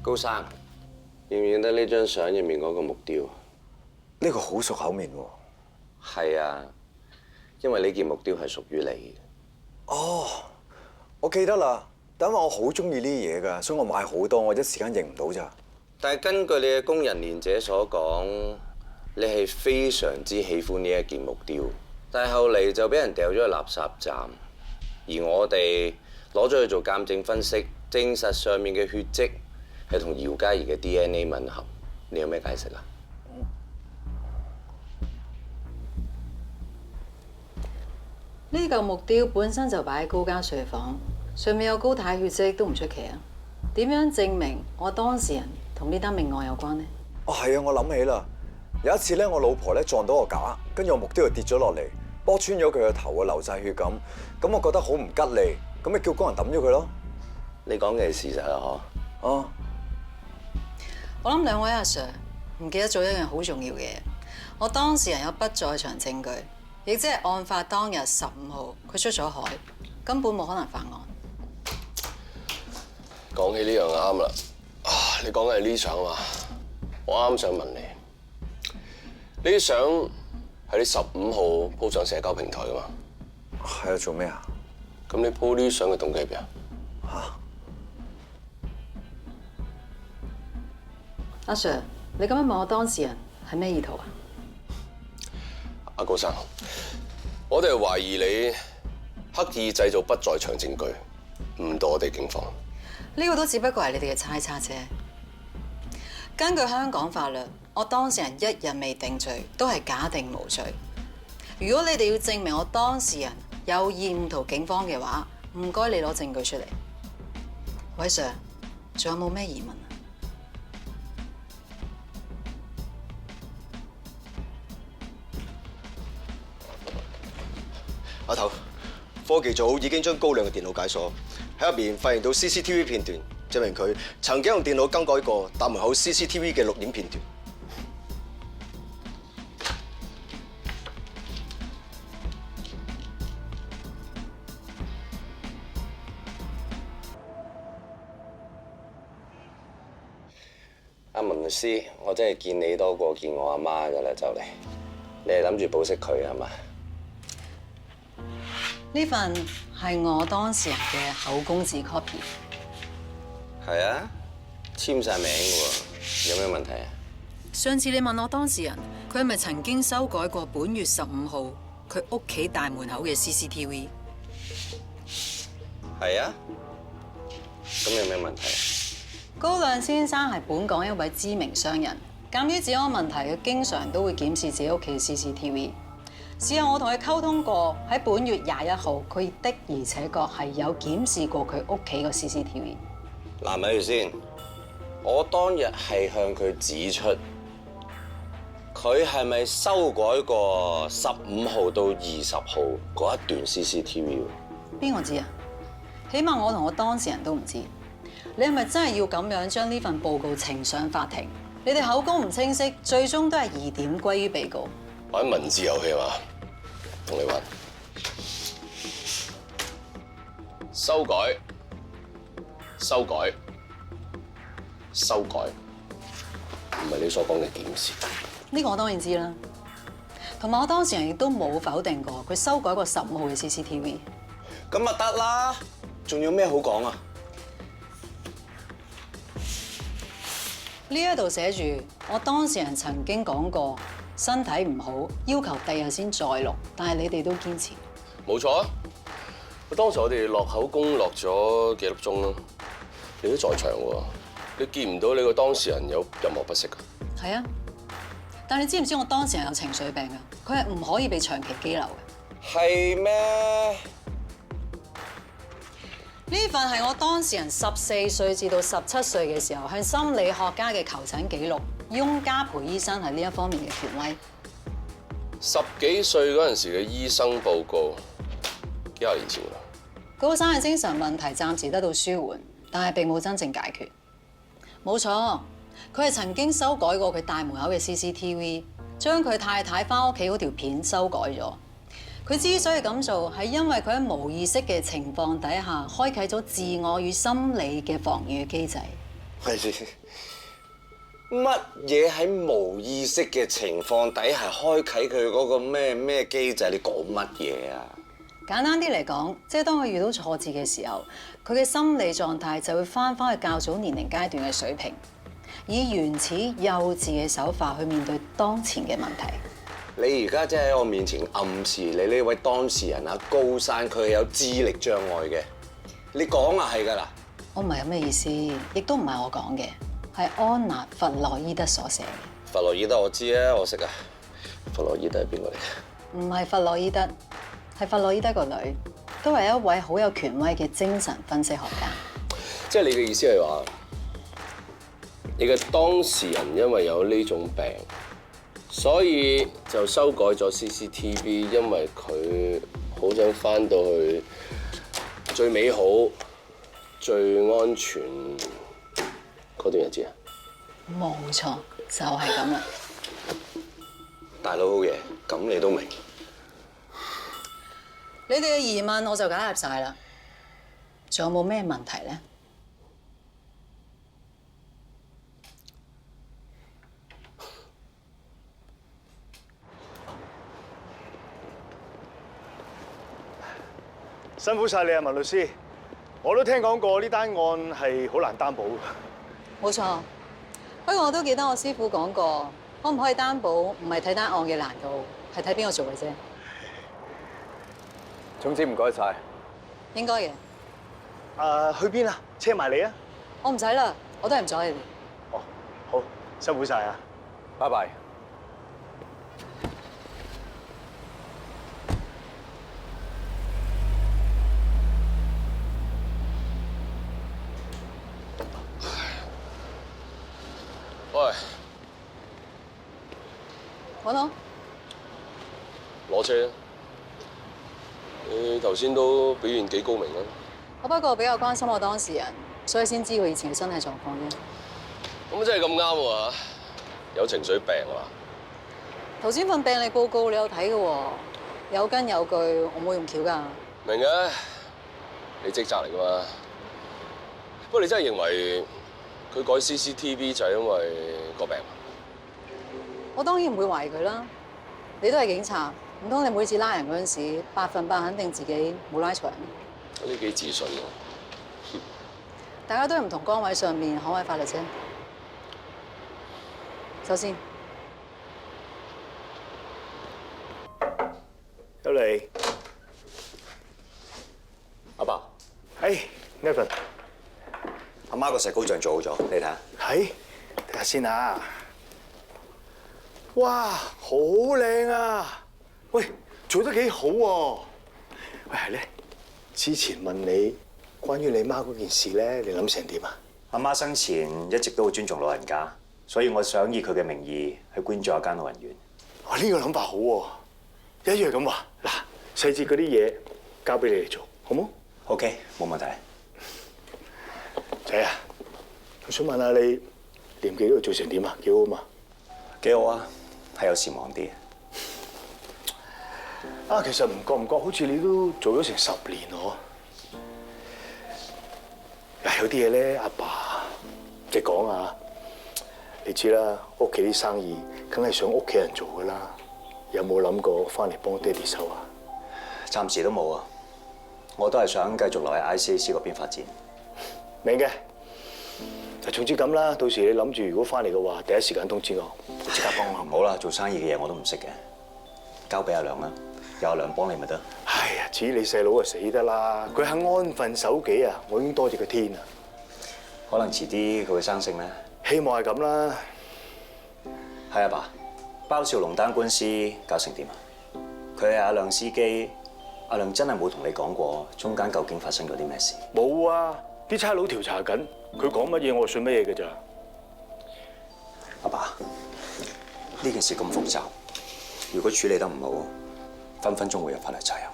高生，認唔認得呢張相入面嗰個木雕？呢個好熟口面喎。係啊，因為呢件木雕係屬於你。哦，我記得啦，但因為我好中意呢啲嘢㗎，所以我買好多，我一時間認唔到咋。但係根據你嘅工人連姐所講，你係非常之喜歡呢一件木雕，但係後嚟就俾人掉咗去垃圾站，而我哋攞咗去做鑑證分析，證實上面嘅血跡係同姚嘉怡嘅 DNA 吻合。你有咩解釋啊？呢嚿木雕本身就擺喺高家睡房，上面有高太血跡都唔出奇啊！點樣證明我當事人同呢單命案有關呢？哦，係啊，我諗起啦，有一次咧，我老婆咧撞到個架，跟住個木雕就跌咗落嚟，剝穿咗佢個頭啊，流晒血咁。咁我覺得好唔吉利，咁咪叫工人抌咗佢咯。你講嘅係事實啊，嗬？哦。我諗兩位阿 Sir 唔記得咗一樣好重要嘅嘢，我當事人有不在場證據。亦即係案發當日15號，佢出咗海，根本冇可能犯案。講起呢樣啱啦，你講嘅係呢相嘛？我啱想問你，呢啲相係你15號鋪上社交平台噶嘛？係啊，做咩啊？咁你鋪呢啲相嘅動機喺邊啊？阿 Sir， 你咁樣問我當事人係咩意圖啊？阿高生，我哋係懷疑你刻意製造不在場證據，誤導我哋警方。呢個都只不過係你哋嘅猜測啫。根據香港法律，我當事人一日未定罪，都係假定無罪。如果你哋要證明我當事人有意誤導警方嘅話，唔該你攞證據出嚟。喂 Sir， 仲有冇咩疑問啊？阿頭，科技組已經將高亮嘅電腦解鎖，喺入邊發現到 CCTV 片段，證明佢曾經用電腦更改過大門口 CCTV 嘅錄影片段。阿文律師，我真係見你多過見我阿媽㗎啦，就嚟。你係諗住保釋佢係嘛？呢份係我當事人嘅口供紙 copy。係啊，簽晒名嘅喎，有咩問題啊？上次你問我當事人，佢係咪曾經修改過本月15號佢屋企大門口嘅 CCTV？ 係啊，咁有咩問題啊？高亮先生係本港一位知名商人，鑑於治安問題，佢經常都會檢視自己屋企 CCTV。事後我同佢溝通過，喺本月21號，佢的而且確係有檢視過佢屋企個 CCTV。嗱，咪住先，我當日係向佢指出，佢係咪修改過15號到20號嗰一段 CCTV？ 邊個知啊？起碼我同我當事人都唔知。你係咪真係要咁樣將呢份報告呈上法庭？你哋口供唔清晰，最終都係疑點歸於被告。玩文字遊戲係嘛？同你玩。修改、修改、修改，唔係你所講嘅檢視。呢個我當然知啦。同埋我當事人亦都冇否定過佢修改過15號嘅 CCTV。咁咪得啦，仲有咩好講啊？呢一度寫住，我當事人曾經講過身體唔好，要求第日先再錄，但係你哋都堅持。冇錯啊！當時我哋落口供落咗幾粒鐘啦，你都在場喎，你見唔到你個當事人有任何不適㗎？係啊，但你知唔知我當事人有情緒病㗎？佢係唔可以被長期羈留嘅。係咩？呢份係我當事人14歲至到17歲嘅時候向心理學家嘅求診記錄。翁家培醫生係呢一方面嘅權威。 10幾歲嗰陣時嘅醫生報告，幾廿年前啦。高生嘅精神問題暫時得到舒緩，但係並冇真正解決。冇錯，佢係曾經修改過佢大門口嘅 CCTV， 將佢太太返屋企嗰條片修改咗。佢之所以咁做，係因為佢喺無意識嘅情況底下，開啟咗自我與心理嘅防禦機制。係先，乜嘢喺無意識嘅情況底下開啟佢嗰個咩機制？你講乜嘢啊？簡單啲嚟講，即係當佢遇到挫折嘅時候，佢嘅心理狀態就會翻返去較早年齡階段嘅水平，以原始幼稚嘅手法去面對當前嘅問題。你而家即係喺我面前暗示你呢位當事人啊高山，佢係有智力障礙嘅。你講啊係㗎啦。我唔係咁嘅意思，亦都唔係我講嘅，係安娜·弗洛伊德所寫嘅。弗洛伊德我知啊，我識啊。弗洛伊德係邊個嚟嘅？唔係弗洛伊德，係弗洛伊德個女，都係一位好有權威嘅精神分析學家。即係你嘅意思係話，你嘅當事人因為有呢種病，所以就修改咗 CCTV， 因為佢好想返到去最美好、最安全嗰段日子啊！冇錯，就係咁啦。大佬好嘢，咁你都明？你哋嘅疑問我就解答晒啦。仲有冇咩問題咧？辛苦晒你啊，文律師。我都聽講過呢單案係好難擔保嘅。冇錯，不過我都記得我師傅講過，可唔可以擔保唔係睇單案嘅難度，係睇邊個做嘅啫。總之唔該晒。應該嘅。去邊啊？車埋你啊？我唔使啦，我都係唔阻你哋。哦，好，辛苦晒啊！拜拜。喂，揾我？攞車。你頭先都表現幾高明啊！我不過比較關心我當事人，所以先知佢以前嘅身體狀況啫。咁真係咁啱喎，有情緒病啊！頭先份病歷報告你有睇嘅喎，有根有據，我冇用橋㗎。明嘅，你職責嚟㗎嘛。不過你真係認為佢改 CCTV 就係因為個病？我當然唔會懷疑佢啦。你都係警察，唔通你每次拉人嗰陣時，100%肯定自己冇拉錯人？你幾自信喎？大家都係唔同崗位上面捍衞法律啫。首先，有嚟。阿爸，係 Nevin。阿媽個石膏像做好咗，你睇下。係，睇下先啊！哇，好靚啊！喂，做得幾好喎！喂，係咧，之前問你關於你媽嗰件事咧，你諗成點啊？阿媽生前一直都好尊重老人家，所以我想以佢嘅名義去捐助一間老人院。哇，呢個諗法好喎，一於係咁話。嗱，細節嗰啲嘢交俾你嚟做，好冇 ？OK，冇問題。仔啊，我想問下你年紀嗰度做成點啊？幾好嘛？幾好啊，係有時忙啲。啊，其實唔覺好似你都做咗成10年喎。嗱，有啲嘢咧，阿爸即係講啊，你知啦，屋企啲生意梗係想屋企人做噶啦。有冇諗過翻嚟幫爹哋手啊？暫時都冇啊，我都係想繼續留喺 ICAC 嗰邊發展。明嘅。就總之咁啦，到時你諗住如果翻嚟嘅話，第一時間通知我，即刻幫我。唔好啦，做生意嘅嘢我都唔識嘅，交俾阿良啦，有阿良幫你咪得。哎呀，至於你細佬啊死得啦，佢肯安分守己啊，我已經多謝個天啦。可能遲啲佢會生性咧。希望係咁啦。係阿爸，包少龍單官司搞成點啊？佢係阿良司機，阿良真係冇同你講過中間究竟發生咗啲咩事？冇啊，啲差佬調查緊。佢講乜嘢，我信乜嘢嘅咋？阿爸，呢件事咁複雜，如果處理得唔好，分分鐘會有法律責任。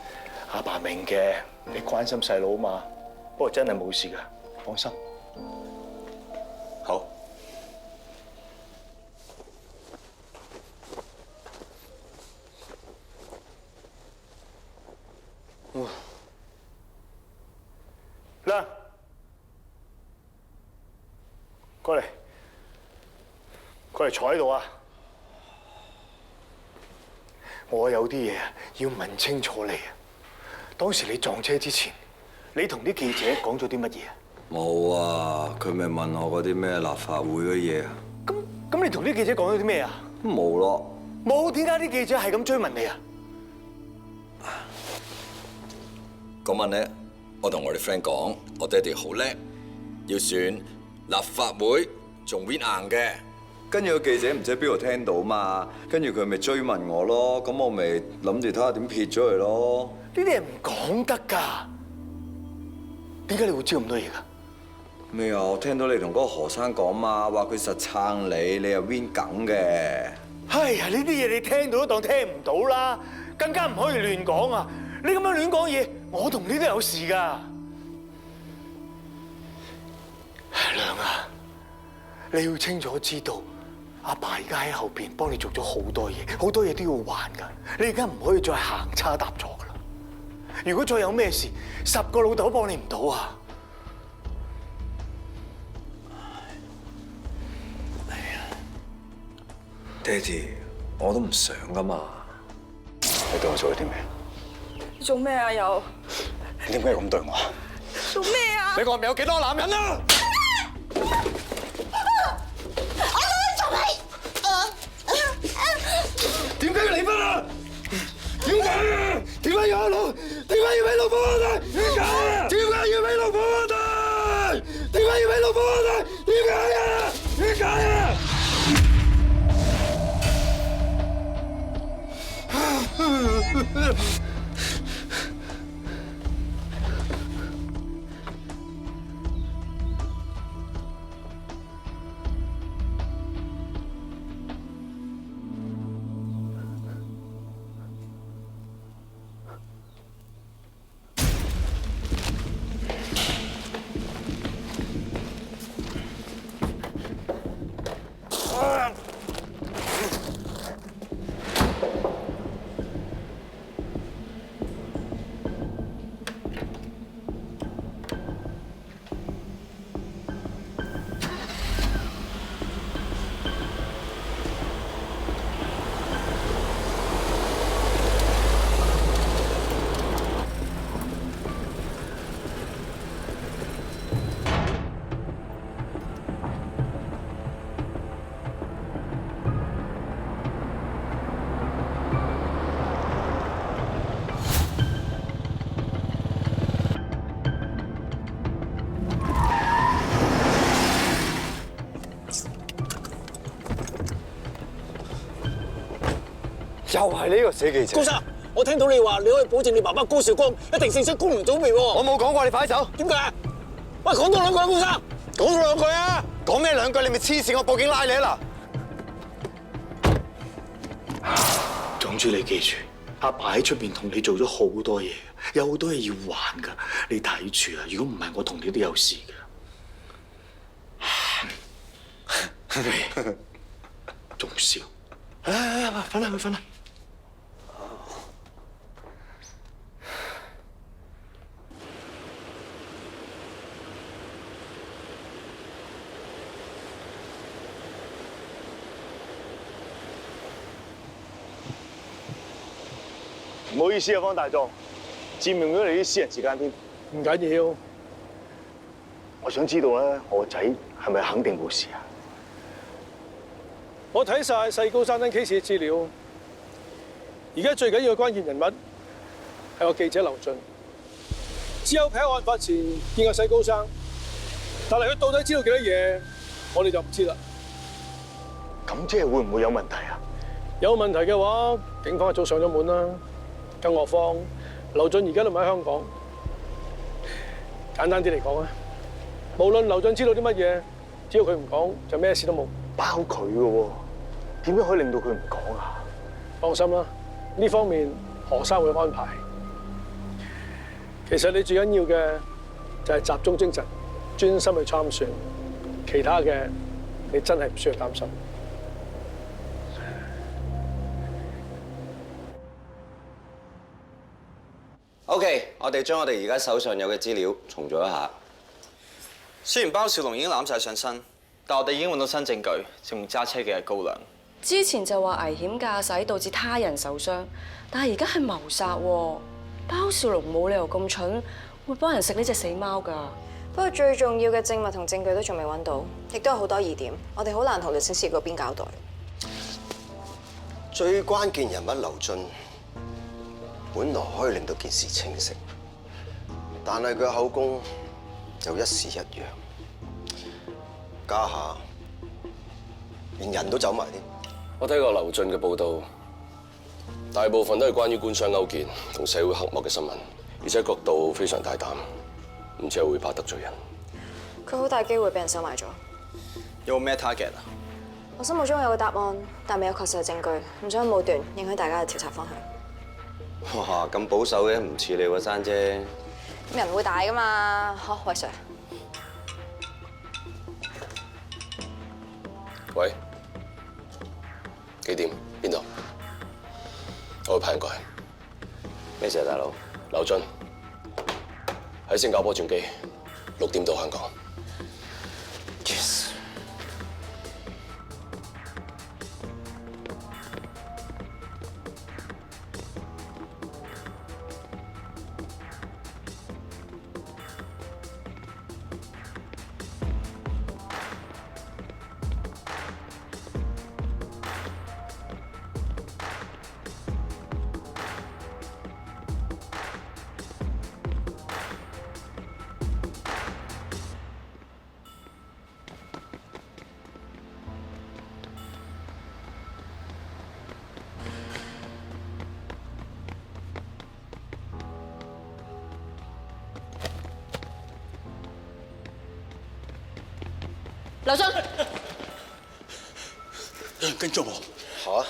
阿爸明嘅，你關心細佬嘛？不過真係冇事㗎，放心。好。亮，過嚟。過嚟坐喺度啊！我有啲嘢要問清楚你啊！當時你撞車之前，你同啲記者講咗啲乜嘢啊？冇啊！佢咪問我嗰啲咩立法會嘅嘢啊？咁你同啲記者講咗啲咩啊？冇咯。冇，點解啲記者係咁追問你啊？嗰晚咧，我同我啲 friend 講，我爹哋好叻，要選立法會仲 win 硬嘅。跟住個記者唔知喺邊度聽到嘛，跟住佢咪追問我咯，咁我咪諗住睇下點撇咗佢咯。呢啲嘢唔講得㗎，點解你會知咁多嘢㗎？咩啊？我聽到你同嗰個何生講嘛，話佢實撐你，你又 win 梗嘅。哎呀，呢啲嘢你聽到都當聽唔到啦，更加唔可以亂講啊！你咁樣亂講嘢，我同你都有事㗎。亮啊，你要清楚知道，阿爸而家喺後邊幫你做咗好多嘢，好多嘢都要還㗎。你而家唔可以再行差踏錯㗎啦。如果再有咩事，10個老豆都幫你唔到啊！爹哋，我都唔想㗎嘛。你對我做咗啲咩？你做咩啊？又你點解咁對我？做咩啊？你外面有幾多男人啊？點解要離婚啊？點解啊？點解要老？點解要俾老婆我哋？點解啊？點解要俾老婆我哋？點解要俾老婆我哋？點解啊？點解啊？又係呢個死記者。高生，我聽到你話你可以保證你爸爸高兆光一定勝出功能組別喎。我冇講過，你快走。點解？喂，講多兩句啊，高生，講多兩句啊！講咩兩句？你咪黐線，我報警拉你啦！總之你記住，阿爸喺出邊同你做咗好多嘢，有好多嘢要還㗎，你睇住啊！如果唔係，我同你都有事㗎。仲笑？瞓啦，去瞓啦。唔好意思啊，方大狀，佔用咗你啲私人時間添。唔緊要，我想知道咧，我個仔係咪肯定冇事啊？我睇晒細高山單 case 嘅資料，而家最緊要嘅關鍵人物係個記者劉俊，只有喺案發前見過細高生，但係佢到底知道幾多嘢，我哋就唔知啦。咁即係會唔會有問題啊？有問題嘅話，警方一早上咗門啦。更何況劉俊而家都唔喺香港。簡單啲嚟講啊，無論劉俊知道啲乜嘢，只要佢唔講，就咩事都冇。包佢嘅喎，點樣可以令到佢唔講啊？放心啦，呢方面何生會安排。其實你最緊要嘅就係集中精神，專心去參選，其他嘅你真係唔需要擔心。OK， 我哋將我哋而家手上有嘅資料重組一下。雖然包少龍已經攬晒上身，但我哋已經揾到新證據，證明揸車嘅係高粱。之前就話危險駕駛導致他人受傷，但係而家係謀殺喎。包少龍冇理由咁蠢，會幫人食呢隻死貓㗎。不過最重要嘅證物同證據都仲未揾到，亦都有好多疑點，我哋好難同律政司嗰邊交代。最關鍵人物劉俊，本來可以令到件事清晰，但係佢口供就一時一樣，家下連人都走埋添。我睇過劉俊嘅報道，大部分都係關於官商勾結同社會黑幕嘅新聞，而且角度非常大膽，唔知係會怕得罪人。佢好大機會俾人收埋咗。有冇咩 target 啊？我心目中有個答案，但未有確實嘅證據，唔想武斷影響大家嘅調查方向。哇，咁保守嘅，唔似你喎，珊姐。人會大噶嘛？好，喂 Sir。喂，幾點？邊度？我會派人過去。咩事啊，大佬？劉俊喺新加坡轉機，6點到香港。Yes。劉俊，有人跟蹤我。嚇！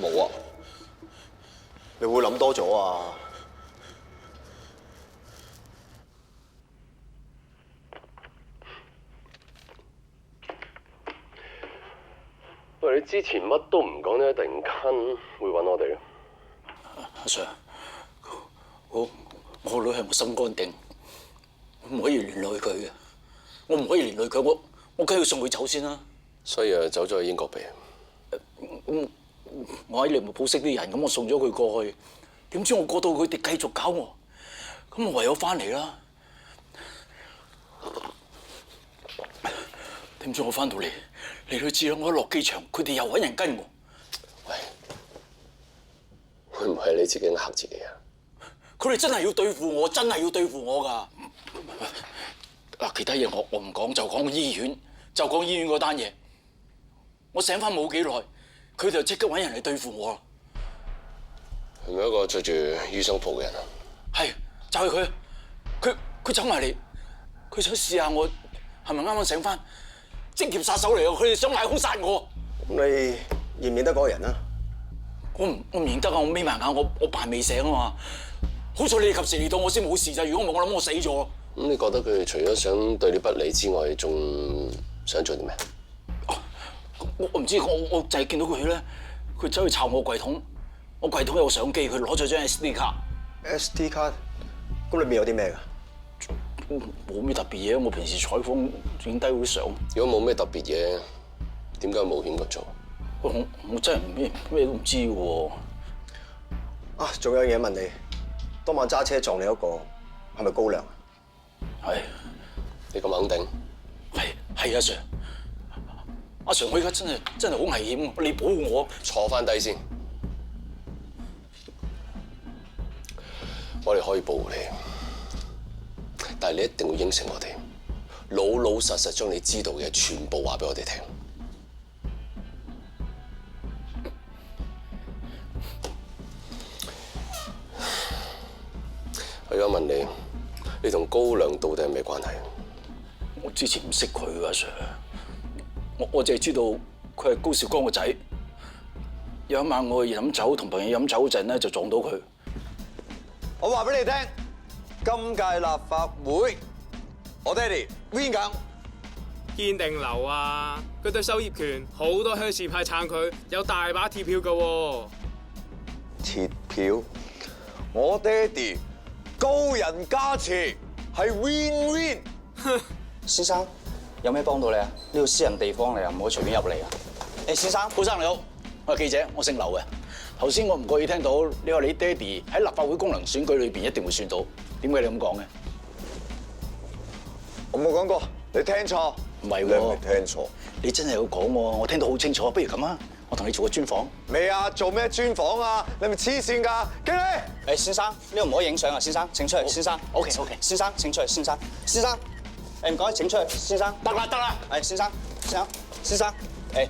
冇啊！你會諗多咗啊！喂，你之前乜都唔講咧，突然間會揾我哋咧？阿 Sir， 我女係我心肝頂，我唔可以連累佢嘅，我唔可以連累佢，我梗係要送佢走先啦。所以走咗去英國避。我喺利物浦識啲人，咁我送咗佢過去，點知我過到佢哋繼續搞我，咁我唯有翻嚟啦。點知我翻到嚟，你都知啦，我一落機場，佢哋又揾人跟我。喂，會唔會係你自己嚇自己啊？佢哋真係要對付我，真係要對付我㗎。嗱，其他嘢我唔講，就講醫院，嗰單嘢。我醒翻冇幾耐，佢哋就即刻揾人嚟對付我啦。係咪一個着住醫生袍嘅人啊？係，就係佢。佢走埋嚟，佢想試下我係咪啱啱醒翻，職業殺手嚟㗎。佢哋想賴兇殺我。咁你認唔認得嗰個人啊？我唔認得啊！我眯埋眼，我扮未醒啊嘛。好彩你哋及時嚟到，我先冇事咋。如果唔係，我諗我死咗。咁你覺得佢哋除咗想對你不利之外，仲想做啲咩？我唔知，我就係見到佢咧，佢走去抄我櫃桶，我櫃桶有相機，佢攞咗張 SD 卡。SD 卡？咁裏面有啲咩㗎？冇咩特別嘢，我平時採訪影低嗰啲相。如果冇咩特別嘢，點解冒險咁做？我真係咩都唔知喎。啊，仲有嘢問你，當晚揸車撞你嗰個係咪高粱？係。你咁肯定？係阿 Sir。阿 Sir， 我而家真係好危險，你保護我。坐翻低先。我哋可以保護你，但係你一定要應承我哋，老老實實將你知道嘅全部話俾我哋聽。我而家問你，你同高粱到底係咩關係？我之前唔識佢㗎，阿 Sir。我淨係知道佢係高兆剛個仔。有一晚我去飲酒，同朋友飲酒嗰陣咧，就撞到佢。我話俾你聽，今屆立法會，我爹哋 win 緊。堅定流啊！佢對收業權好多鄉事派撐佢，有大把鐵票㗎喎。鐵票？我爹哋高人加持，係 win win。先生，有咩幫到你啊？呢度私人地方嚟啊，唔可以隨便入嚟啊！誒，先生，高生你好，我係記者，我姓劉嘅。頭先我唔覺意聽到你話你爹哋喺立法會功能選舉裏邊一定會選到，點解你咁講嘅？我冇講過，你聽錯。唔係喎，你係咪聽錯？你真係有講喎，我聽到好清楚。不如咁啊，我同你做個專訪。未啊？做咩專訪啊？你咪黐線㗎！經理，誒，先生，呢度唔可以影相啊！先生，請出嚟。先生 ，OK， 先生，請出嚟。先生，先生，誒唔該，請出嚟。先生，得啦。誒，先生，先生，誒，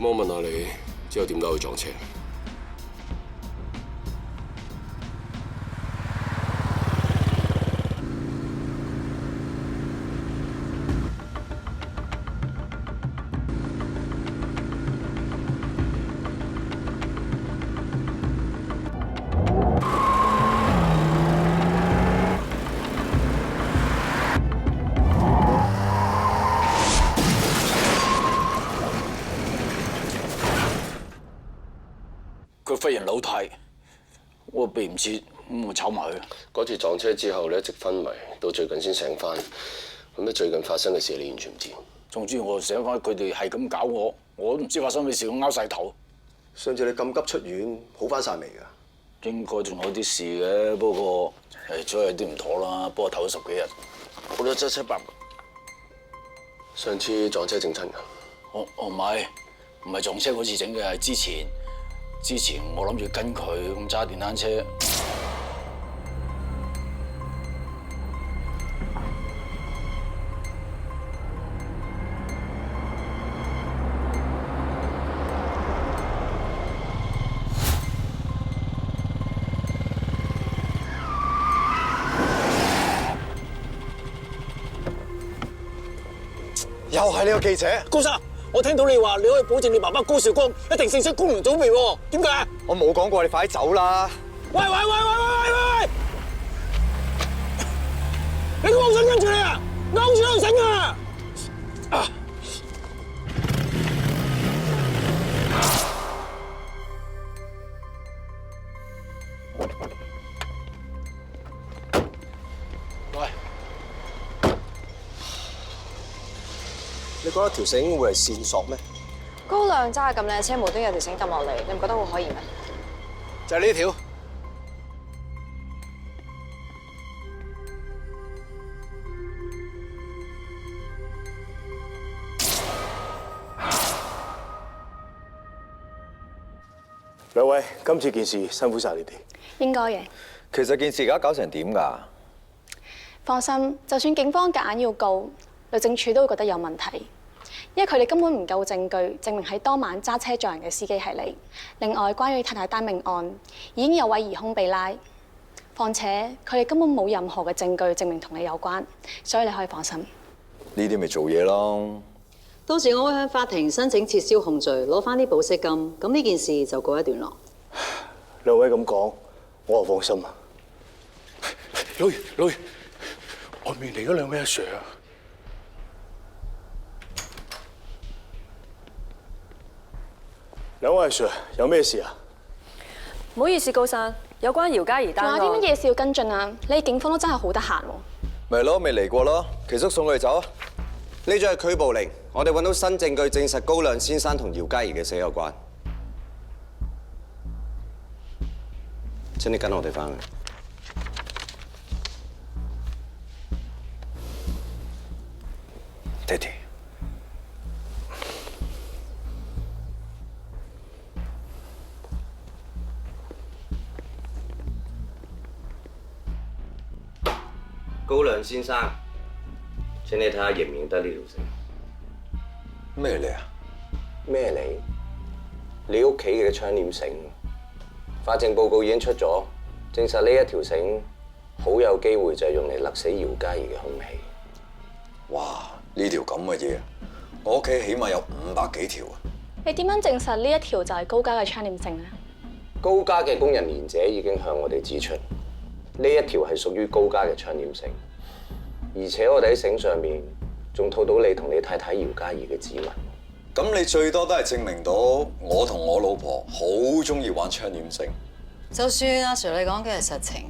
我問下你，之後點解會撞車？佢忽然老態，我避唔切，咁我炒埋佢。嗰次撞車之後，你一直昏迷，到最近先醒翻。咁咩最近發生嘅事，你完全唔知？總之我醒翻，佢哋係咁搞我，我都唔知發生咩事，我拗晒頭。上次你咁急出院，好翻晒未㗎？應該仲有啲事嘅，不過總有啲唔妥啦。不過唞咗10幾日，好多七七八八。上次撞車整親㗎？我唔係撞車嗰次整嘅，係之前我諗住跟佢咁揸電單車。又係呢個記者，高生，我聽到你話你可以保證你爸爸高兆光一定勝出功能組別喎，點解？我冇講過，你快啲走啦！喂！你估我想跟住你啊？勾住條繩啊！你覺得條繩會係線索咩？高亮揸咁靚車，無端有條繩抌落嚟，你唔覺得好可疑咩？就係呢條。兩位，今次件事辛苦晒你哋。應該嘅。其實件事而家搞成點㗎？放心，就算警方夾硬要告，律政處都會覺得有問題，因為佢哋根本唔夠證據證明喺當晚揸車撞人嘅司機係你。另外，關於太太單命案，已經有位疑兇被拉，況且佢哋根本冇任何嘅證據證明同你有關，所以你可以放心。呢啲咪做嘢咯。到時我會向法庭申請撤銷控罪，攞翻啲保釋金，咁呢件事就告一段落。兩位咁講，我就放心啊。老爺，外面嚟咗兩位阿 Sir 啊！兩位阿 Sir， 有咩事啊？唔好意思，高生，有關姚嘉怡單案，仲有啲乜嘢事要跟進啊？你警方都真係好得閒喎。咪咯，未嚟過咯。奇叔送佢哋走啊！呢張係拘捕令，我哋揾到新證據證實高亮先生同姚嘉怡嘅死有關。請你跟我哋翻去。爹哋，高亮先生，請你睇下認唔認得呢條繩？咩嚟啊？咩嚟？你屋企嘅窗簾繩。法證報告已經出咗，證實呢一條繩好有機會就係用嚟勒死姚嘉怡嘅兇器。哇！呢條咁嘅嘢，我屋企起碼有500幾條啊！你點樣證實呢一條就係高家嘅窗簾繩呢？高家嘅工人連者已經向我哋指出，呢一條係屬於高家嘅窗簾繩，而且我哋喺繩上面仲套到你同你太太姚嘉怡嘅指紋。咁你最多都係證明到我同我老婆好中意玩窗簾繩。就算阿 Sir 你講嘅係實情，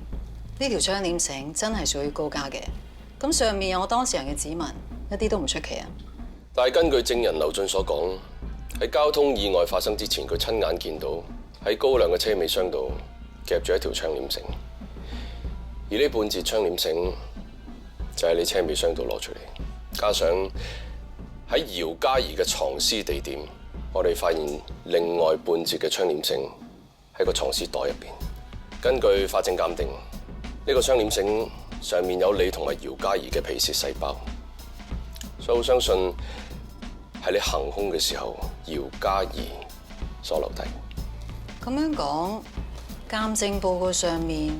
呢條窗簾繩真係屬於高家嘅，咁上面有我當事人嘅指紋，一啲都唔出奇啊！但係根據證人劉俊所講，喺交通意外發生之前，佢親眼見到喺高亮嘅車尾箱度夾住一條窗簾繩，而呢半截窗簾繩就喺你車尾箱度攞出嚟，加上喺姚嘉儀嘅藏屍地點，我哋發現另外半截嘅窗簾繩喺個藏屍袋入邊。根據法證鑑定，呢個窗簾繩上面有你同埋姚嘉儀嘅皮屑細胞，所以我相信係你行兇嘅時候，姚嘉儀所留低。咁樣講，鑑證報告上面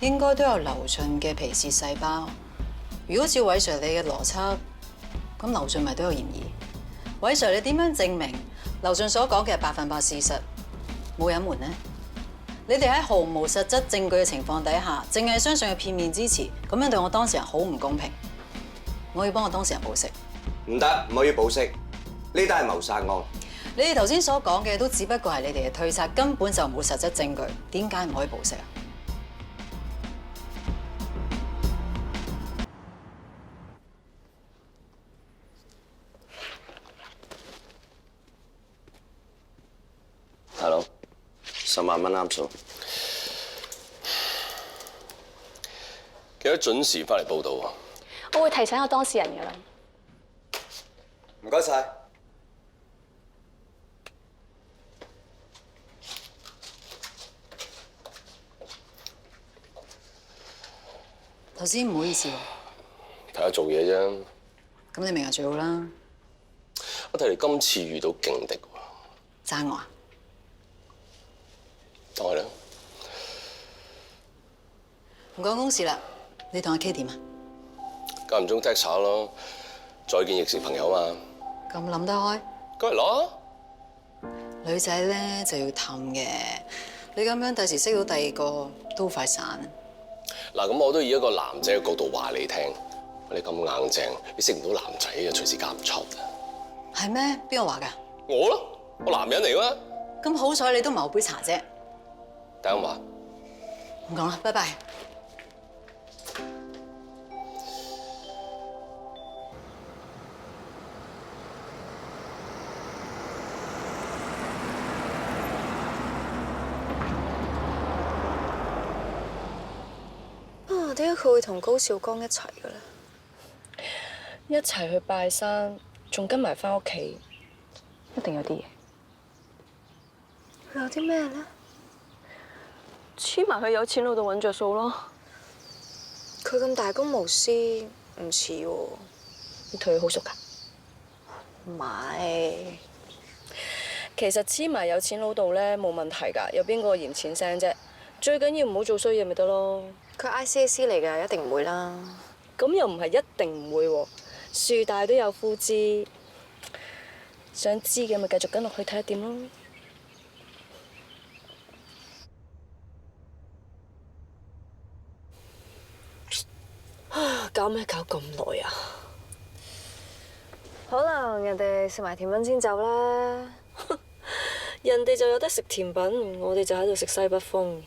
應該都有劉俊嘅皮屑細胞。如果照韋 Sir 你嘅邏輯，咁劉俊咪都有嫌疑。韋 Sir 你點樣證明劉俊所講嘅係100%事實，冇隱瞞呢？你哋喺毫無實質證據嘅情況底下，淨係相信佢片面之詞，咁樣對我當事人好唔公平。我要幫我當事人保釋。唔得，唔可以保釋，呢單係謀殺案。你哋頭先所講嘅都只不過係你哋嘅推測，根本就冇實質證據，點解唔可以保釋啊？大佬，10萬蚊啱數。記得準時翻嚟報到啊！我會提醒我當事人㗎啦。唔該晒。頭先唔好意思喎。睇下做嘢啫。咁你明日最好啦。我睇嚟今次遇到勁敵喎。爭我啊？當係啦。唔講公事啦，你同阿 K 點啊？間唔中 text 下咯，再見亦是朋友嘛。咁諗得開？梗係啦。女仔咧就要氹嘅，你咁樣第時識到第二個都快散。嗱，咁我都以一個男仔嘅角度話你聽，你咁硬淨，你識唔到男仔嘅，隨時夾唔出啊。係咩？邊個話㗎？我咯，我男人嚟㗎嘛。咁好彩你都唔係我杯茶啫。大咁話。唔講啦，拜拜。啊，點解佢會同高少剛一齊嘅咧？一齊去拜山，仲跟埋返屋企，一定有啲嘢。佢有啲咩咧？黐埋去有錢佬度揾着數咯。佢咁大公無私，唔似喎。你同佢好熟㗎？唔係。其實黐埋有錢佬度咧冇問題㗎，有邊個嫌錢腥啫？最緊要唔好做衰嘢咪得咯。佢 ICAC 嚟㗎，一定唔會啦。咁又唔係一定唔會喎，樹大都有枯枝。想知嘅咪繼續跟落去睇下點咯。搞咩搞咁耐啊？可能人哋食埋甜品先走啦。人哋就有得食甜品，我哋就喺度食西北風。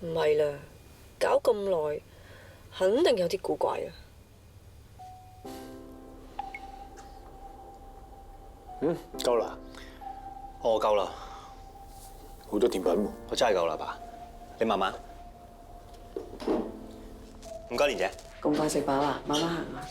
唔係啦，搞咁耐，肯定有啲古怪啊！夠啦，我夠啦，好多甜品喎。我真係夠啦，爸。你慢慢。唔該，蓮姐。咁快食飽啦，慢慢行啊！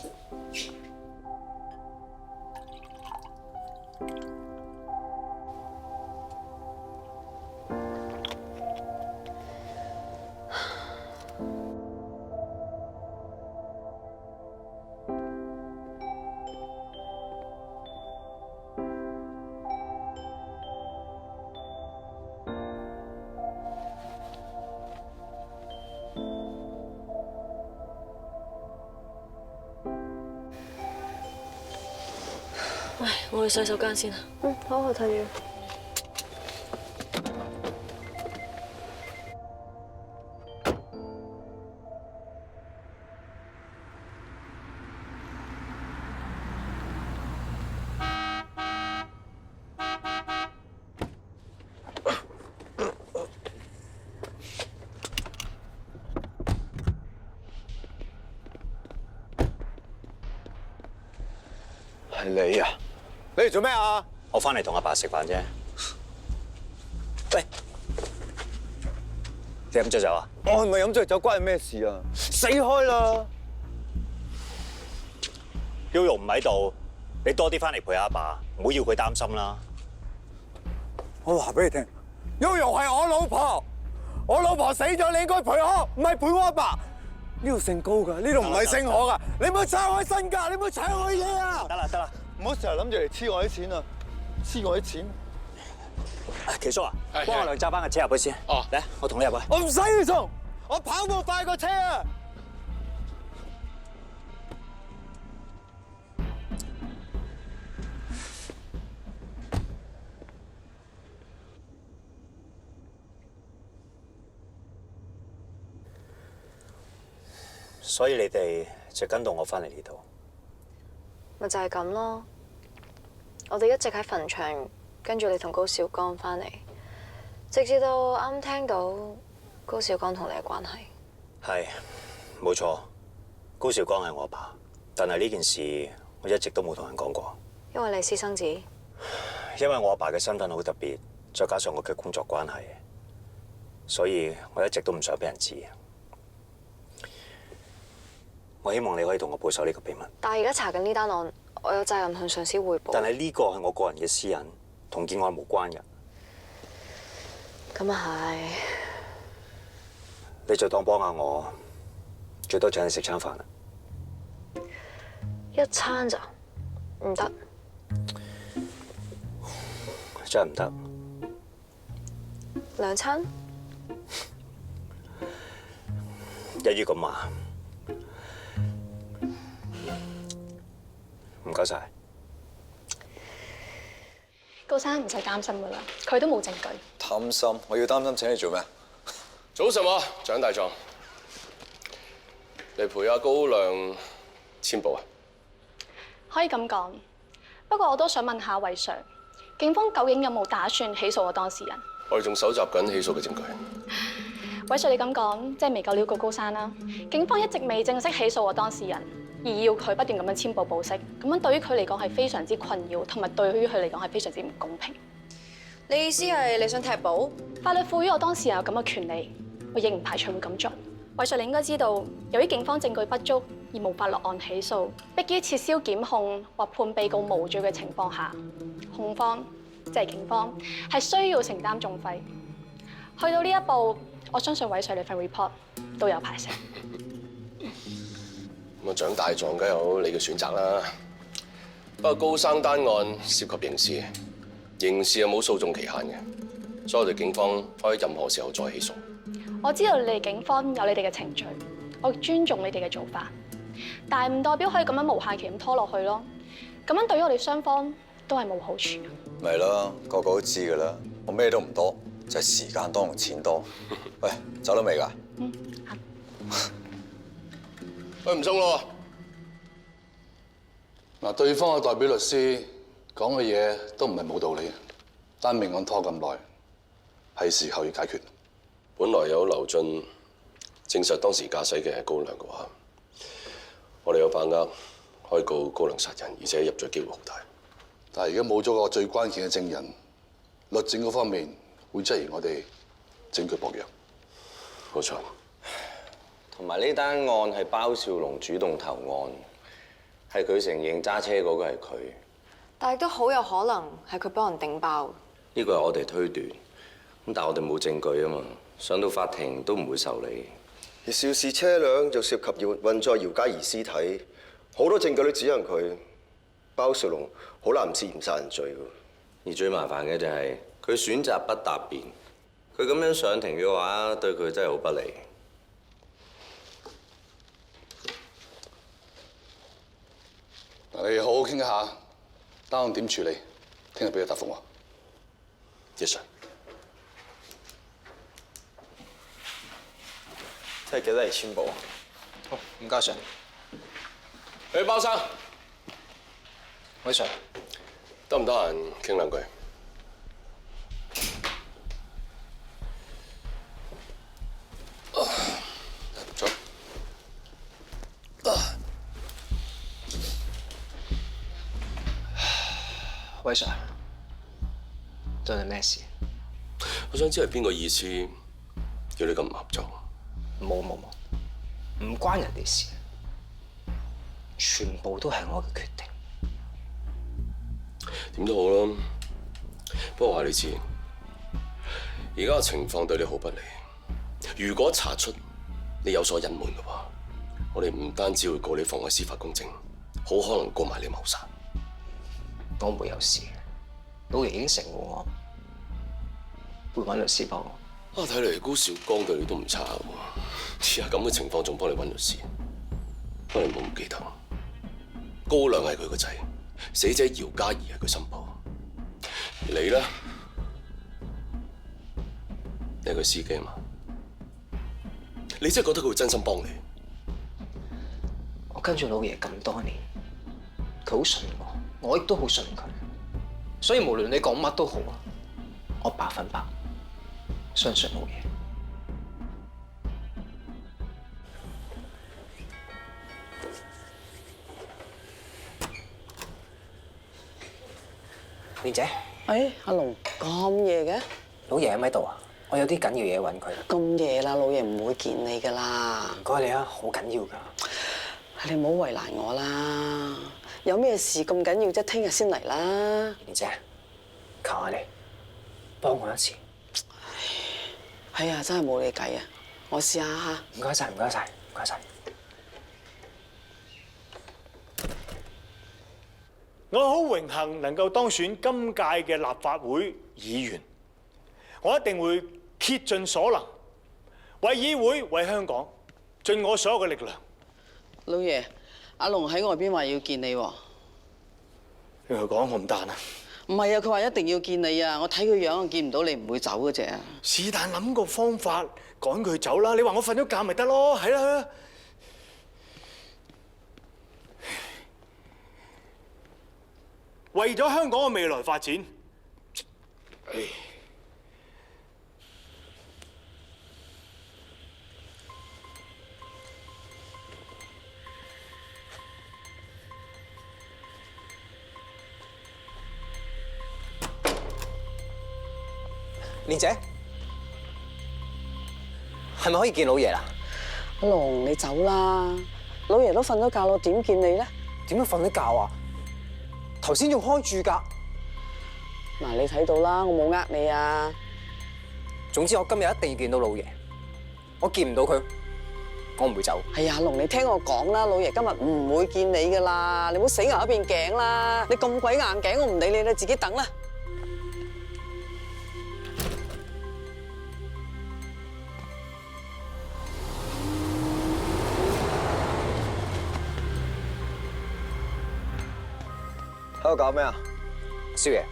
喂，我去洗手間先啊。好，我睇住。你啊？你嚟做咩啊？我翻嚟同阿爸食飯啫。喂，你飲醉酒啊？我係咪飲醉酒關你咩事啊？死開啦！Yoyo 唔喺度，你多啲翻嚟陪阿爸，唔好要佢擔心啦。我話俾你聽 ，Yoyo 係我老婆，我老婆死咗，你應該陪我，唔係陪我阿爸。呢度姓高噶，呢度唔係姓何噶，你唔好拆我身家，你唔好搶我嘢啊！得啦得啦，唔好成日諗住嚟黐我啲錢啊！黐我啲錢。奇叔啊，幫我兩揸翻個車入去先。哦，嚟，我同你入去。我唔使你送，我跑步快過車啊！所以你哋就跟到我翻嚟呢度，咪就係咁咯。我哋一直喺墳場跟住你同高少剛翻嚟，直至到啱聽到高少剛同你嘅關係。係冇錯，高少剛係我阿爸，但係呢件事我一直都冇同人講過。因為你係私生子。因為我阿爸嘅身份好特別，再加上我嘅工作關係，所以我一直都唔想俾人知。我希望你可以同我保守呢個秘密。但係而家查緊呢單案，我有責任向上司匯報。但係呢個係我個人嘅私隱，同件案無關嘅。咁啊係。你就當幫下我，最多請你食餐飯啦。一餐咋？唔得。真係唔得。兩餐？一於咁話。唔該晒。高生唔使擔心噶啦，佢都冇證據。擔心？我要擔心請你做咩？早晨啊，蔣大狀，嚟陪阿高亮簽簿啊？可以咁講，不過我都想問下韋 Sir， 警方究竟有冇打算起訴個當事人？我哋仲搜集緊起訴嘅證據。韋 Sir， 你咁講，即係未夠料告高生啦。警方一直未正式起訴個當事人，而要佢不斷咁樣簽報保釋，咁樣對於佢嚟講係非常之困擾，同埋對於佢嚟講係非常之唔公平。你意思係你想踢保？法律賦予我當事人有咁嘅權利，我亦唔排除會咁做。韋 Sir， 你應該知道，由於警方證據不足而無法落案起訴，迫於撤銷檢控或判被告無罪嘅情況下，控方即係警方係需要承擔訟費。去到呢一步，我相信韋 Sir 你份 report 都有排寫。咁啊，蔣大狀梗有你嘅選擇啦。不過高生單案涉及刑事，刑事又冇訴訟期限嘅，所以我哋警方可以任何時候再起訴。我知道你哋警方有你哋嘅程序，我尊重你哋嘅做法，但係唔代表可以咁樣無限期咁拖落去咯。咁樣對於我哋雙方都係冇好處。咪咯，個個都知噶啦。我咩都唔多，就係時間多同錢多。喂，走得未㗎？喂，唔送咯。嗱，對方嘅代表律師講嘅嘢都唔係冇道理，單命案拖咁耐，係時候要解決。本來有劉俊證實當時駕駛嘅係高亮嘅話，我哋有把握可以告高亮殺人，而且入罪機會好大。但係而家冇咗個最關鍵嘅證人，律政嗰方面會質疑我哋證據薄弱。冇錯。同埋呢單案係包少龍主動投案，係佢承認揸車嗰個係佢。但係都好有可能係佢幫人頂包。呢個係我哋推斷，咁但係我哋冇證據啊嘛，上到法庭都唔會受理。而肇事車輛就涉及運載姚嘉怡屍體，好多證據都指向佢。包少龍好難唔涉嫌殺人罪㗎。而最麻煩嘅就係佢選擇不答辯，佢咁樣上庭嘅話，對佢真係好不利。你好好傾一下，單案點處理？聽日俾佢答覆我。Yes sir。聽日記得嚟簽簿啊！好，唔該 Sir。包生，韋 Sir，得唔得閒傾兩句？坐。威 Sir， 到底咩事？我想知係邊個意思叫你咁唔合作？冇，唔關人哋事，全部都係我嘅決定。點都好啦，不過話你知，而家嘅情況對你好不利。如果查出你有所隱瞞嘅話，我哋唔單止會告你妨礙司法公正，好可能告埋你謀殺。我唔會有事，老爺已經承諾我會揾律師幫我。睇嚟高兆剛對你都唔差喎。而家咁嘅情況仲幫你揾律師，不過你唔好唔記得，高亮係佢個仔，死者姚嘉怡係佢新抱。而你咧，你係佢司機嘛？你真係覺得佢會真心幫你？我跟住老爺咁多年，佢好信我亦都好信佢，所以無論你講乜都好啊，我100%相信老爺。蓮姐，阿龍咁夜嘅？老爺喺咪度啊？我有啲緊要嘢揾佢。咁夜啦，老爺唔會見你噶啦。唔該你啊，好緊要㗎。你唔好為難我啦，有咩事咁緊要啫？聽日先嚟啦。蓮姐，求下你，幫我一次。係啊，真係冇你計啊！我試下嚇。唔該晒，唔該晒，唔該晒。我好榮幸能夠當選今屆嘅立法會議員，我一定會竭盡所能，為議會、為香港盡我所有嘅力量。老爺，阿龍喺外邊話要見你喎。你同佢講我唔得閒啊？唔係啊，佢話一定要見你啊！我睇佢樣，我見唔到你唔會走嗰隻。是但諗個方法趕佢走啦！你話我瞓咗覺咪得咯？係啦。為咗香港嘅未來發展，蓮姐，係咪可以見老爺啦？阿龍，你走啦！老爺都瞓咗覺咯，點見你咧？點樣瞓得覺啊？頭先仲開住㗎。嗱，你睇到啦，我冇呃你啊。總之我今日一定要見到老爺，我見唔到佢，我唔會走。係啊，阿龍，你聽我講啦，老爺今日唔會見你㗎啦，你唔好死牛一邊頸啦！你咁鬼硬頸，我唔理你，你自己等啦。喺度搞咩啊，少爺？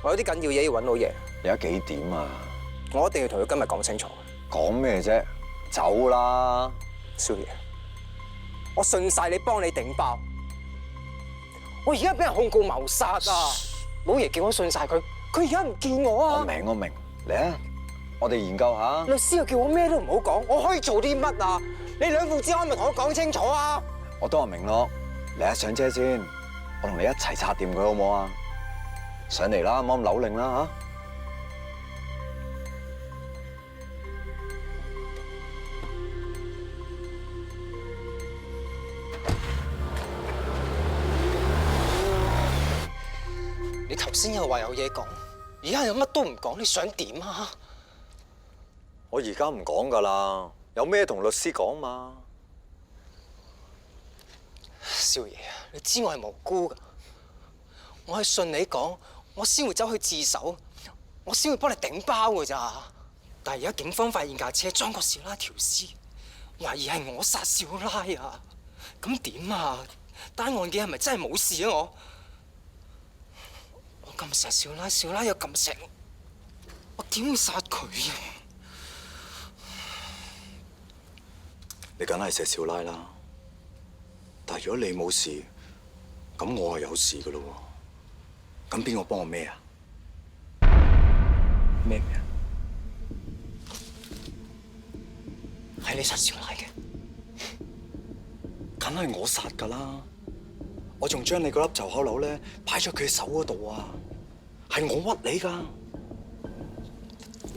我有啲緊要嘢要揾老爺。而家幾點啊？我一定要同佢今日講清楚。講咩啫？走啦！少爺，我信晒你幫你頂包。我而家俾人控告謀殺啊！老爺叫我信晒佢，佢而家唔見我啊！我明，嚟啊！我哋研究下。律師又叫我咩都唔好講，我可以做啲乜啊？你兩父子可唔可以同我講清楚啊？我當我明咯。嚟啊，上車先。我同你一齊拆掂佢好唔好啊？上嚟啦，唔好咁扭擰啦嚇！你頭先又話有嘢講，而家又乜都唔講，你想點啊？我而家唔講㗎啦，有咩同律師講嘛？少爺啊，你知我係無辜㗎，我係信你講，我先會走去自首，我先會幫你頂包㗎咋。但係而家警方發現架車裝個少拉條屍，懷疑係我殺少拉啊！咁點啊？單案件係咪真係冇事啊？我咁錫少拉，少拉又咁錫我點會殺佢啊？你梗係錫少拉啦。但係如果你冇事，咁我係有事噶咯喎。咁邊個幫我孭啊？咩？係你殺少奶嘅？梗係我殺噶啦！我仲將你嗰粒袖口鈕咧擺咗佢手嗰度啊，係我屈你㗎。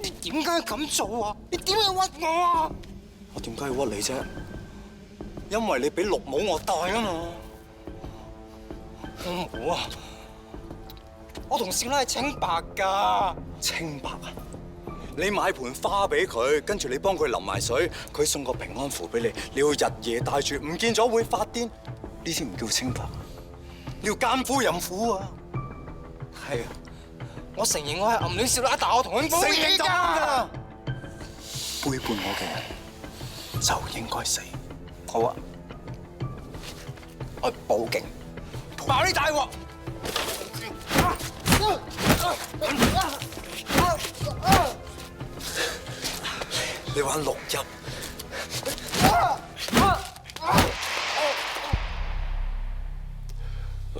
你點解咁做啊？你點解屈我啊？我點解要屈你啫？因為你俾綠帽我戴啊嘛。我冇啊！我同少奶係清白㗎。清白啊！你買盆花俾佢，跟住你幫佢淋埋水，佢送個平安符俾你，你要日夜帶住，唔見咗會發癲，呢啲唔叫清白，你要奸夫淫婦啊！係啊，我承認我係暗戀少奶，但我同佢冇嘢㗎。背叛我嘅人就應該死。好啊，我報警，爆你大鑊！你玩六入？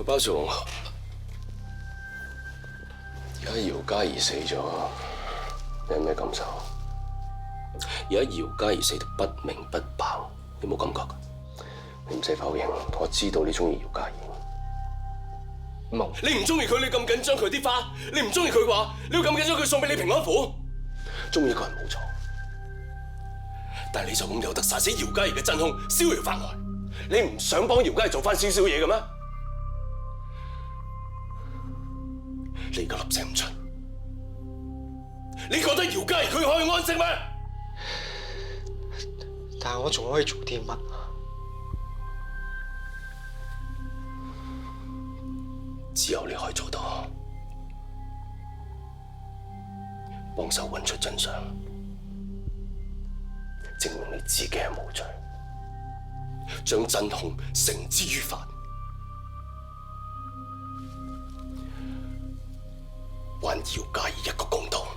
包總，而家姚嘉怡死咗，你有咩感受？而家姚嘉怡死得不明不白，你冇感覺㗎？你唔使否認，我知道你中意姚嘉怡。冇，你唔中意佢，你咁緊張佢啲花，你唔中意佢嘅話，你要咁緊張佢送俾你平安符？中意一個人冇錯，但係你就咁有得殺死姚嘉怡嘅真兇，逍遙法外，你唔想幫姚嘉怡做翻少少嘢嘅咩？你而家立聲唔出，你覺得姚嘉怡佢可以安息咩？但係我仲可以做啲乜？只有你可以做到，幫手揾出真相，證明你自己係無罪，將真兇繩之於法，還姚嘉怡一個公道。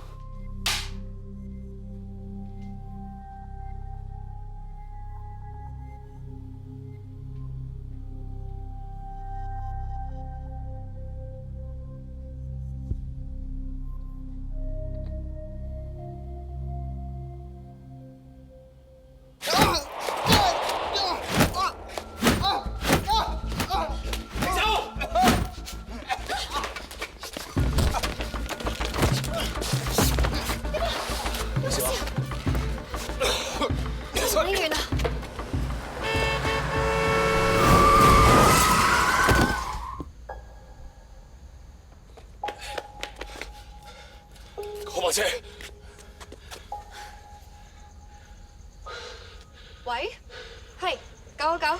車，喂，係999。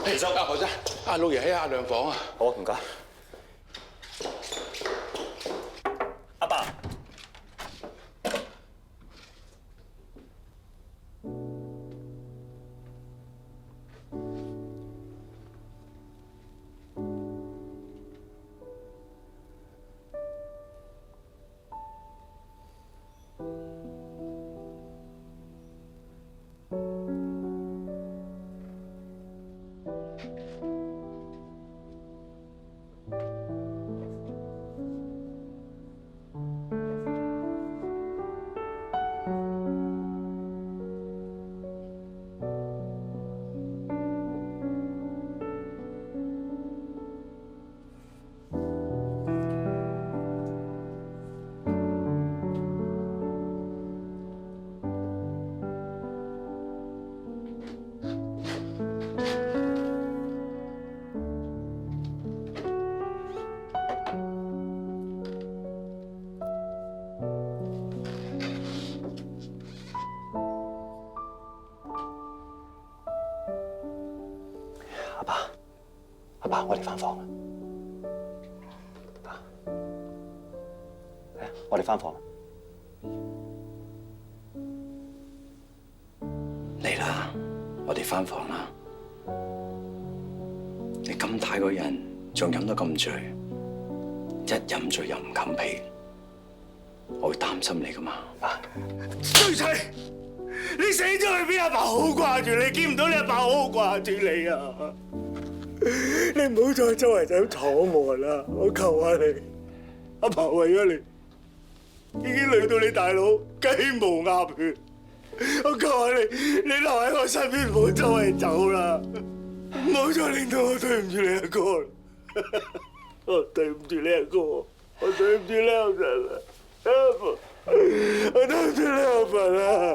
其實何生，阿老爺喺阿亮房啊。好，唔該。阿爸。阿爸，我哋返房啦。我哋返房。嚟啦，我哋返房啦。你咁大個人，仲飲得咁醉，一飲醉又唔冚被，我會擔心你噶嘛。衰仔，你死咗去邊？阿爸好掛住你，見唔到你阿爸好掛住你啊！你唔好再周圍走闖禍啦，我求下你，阿爸為咗你，已經累到你大佬雞毛鴨血，我求下你留喺我身邊，唔好周圍走啦，唔好再令到我對唔住你阿哥。我對唔住你阿哥，我對唔住你阿神啊！我對唔住你阿神啊！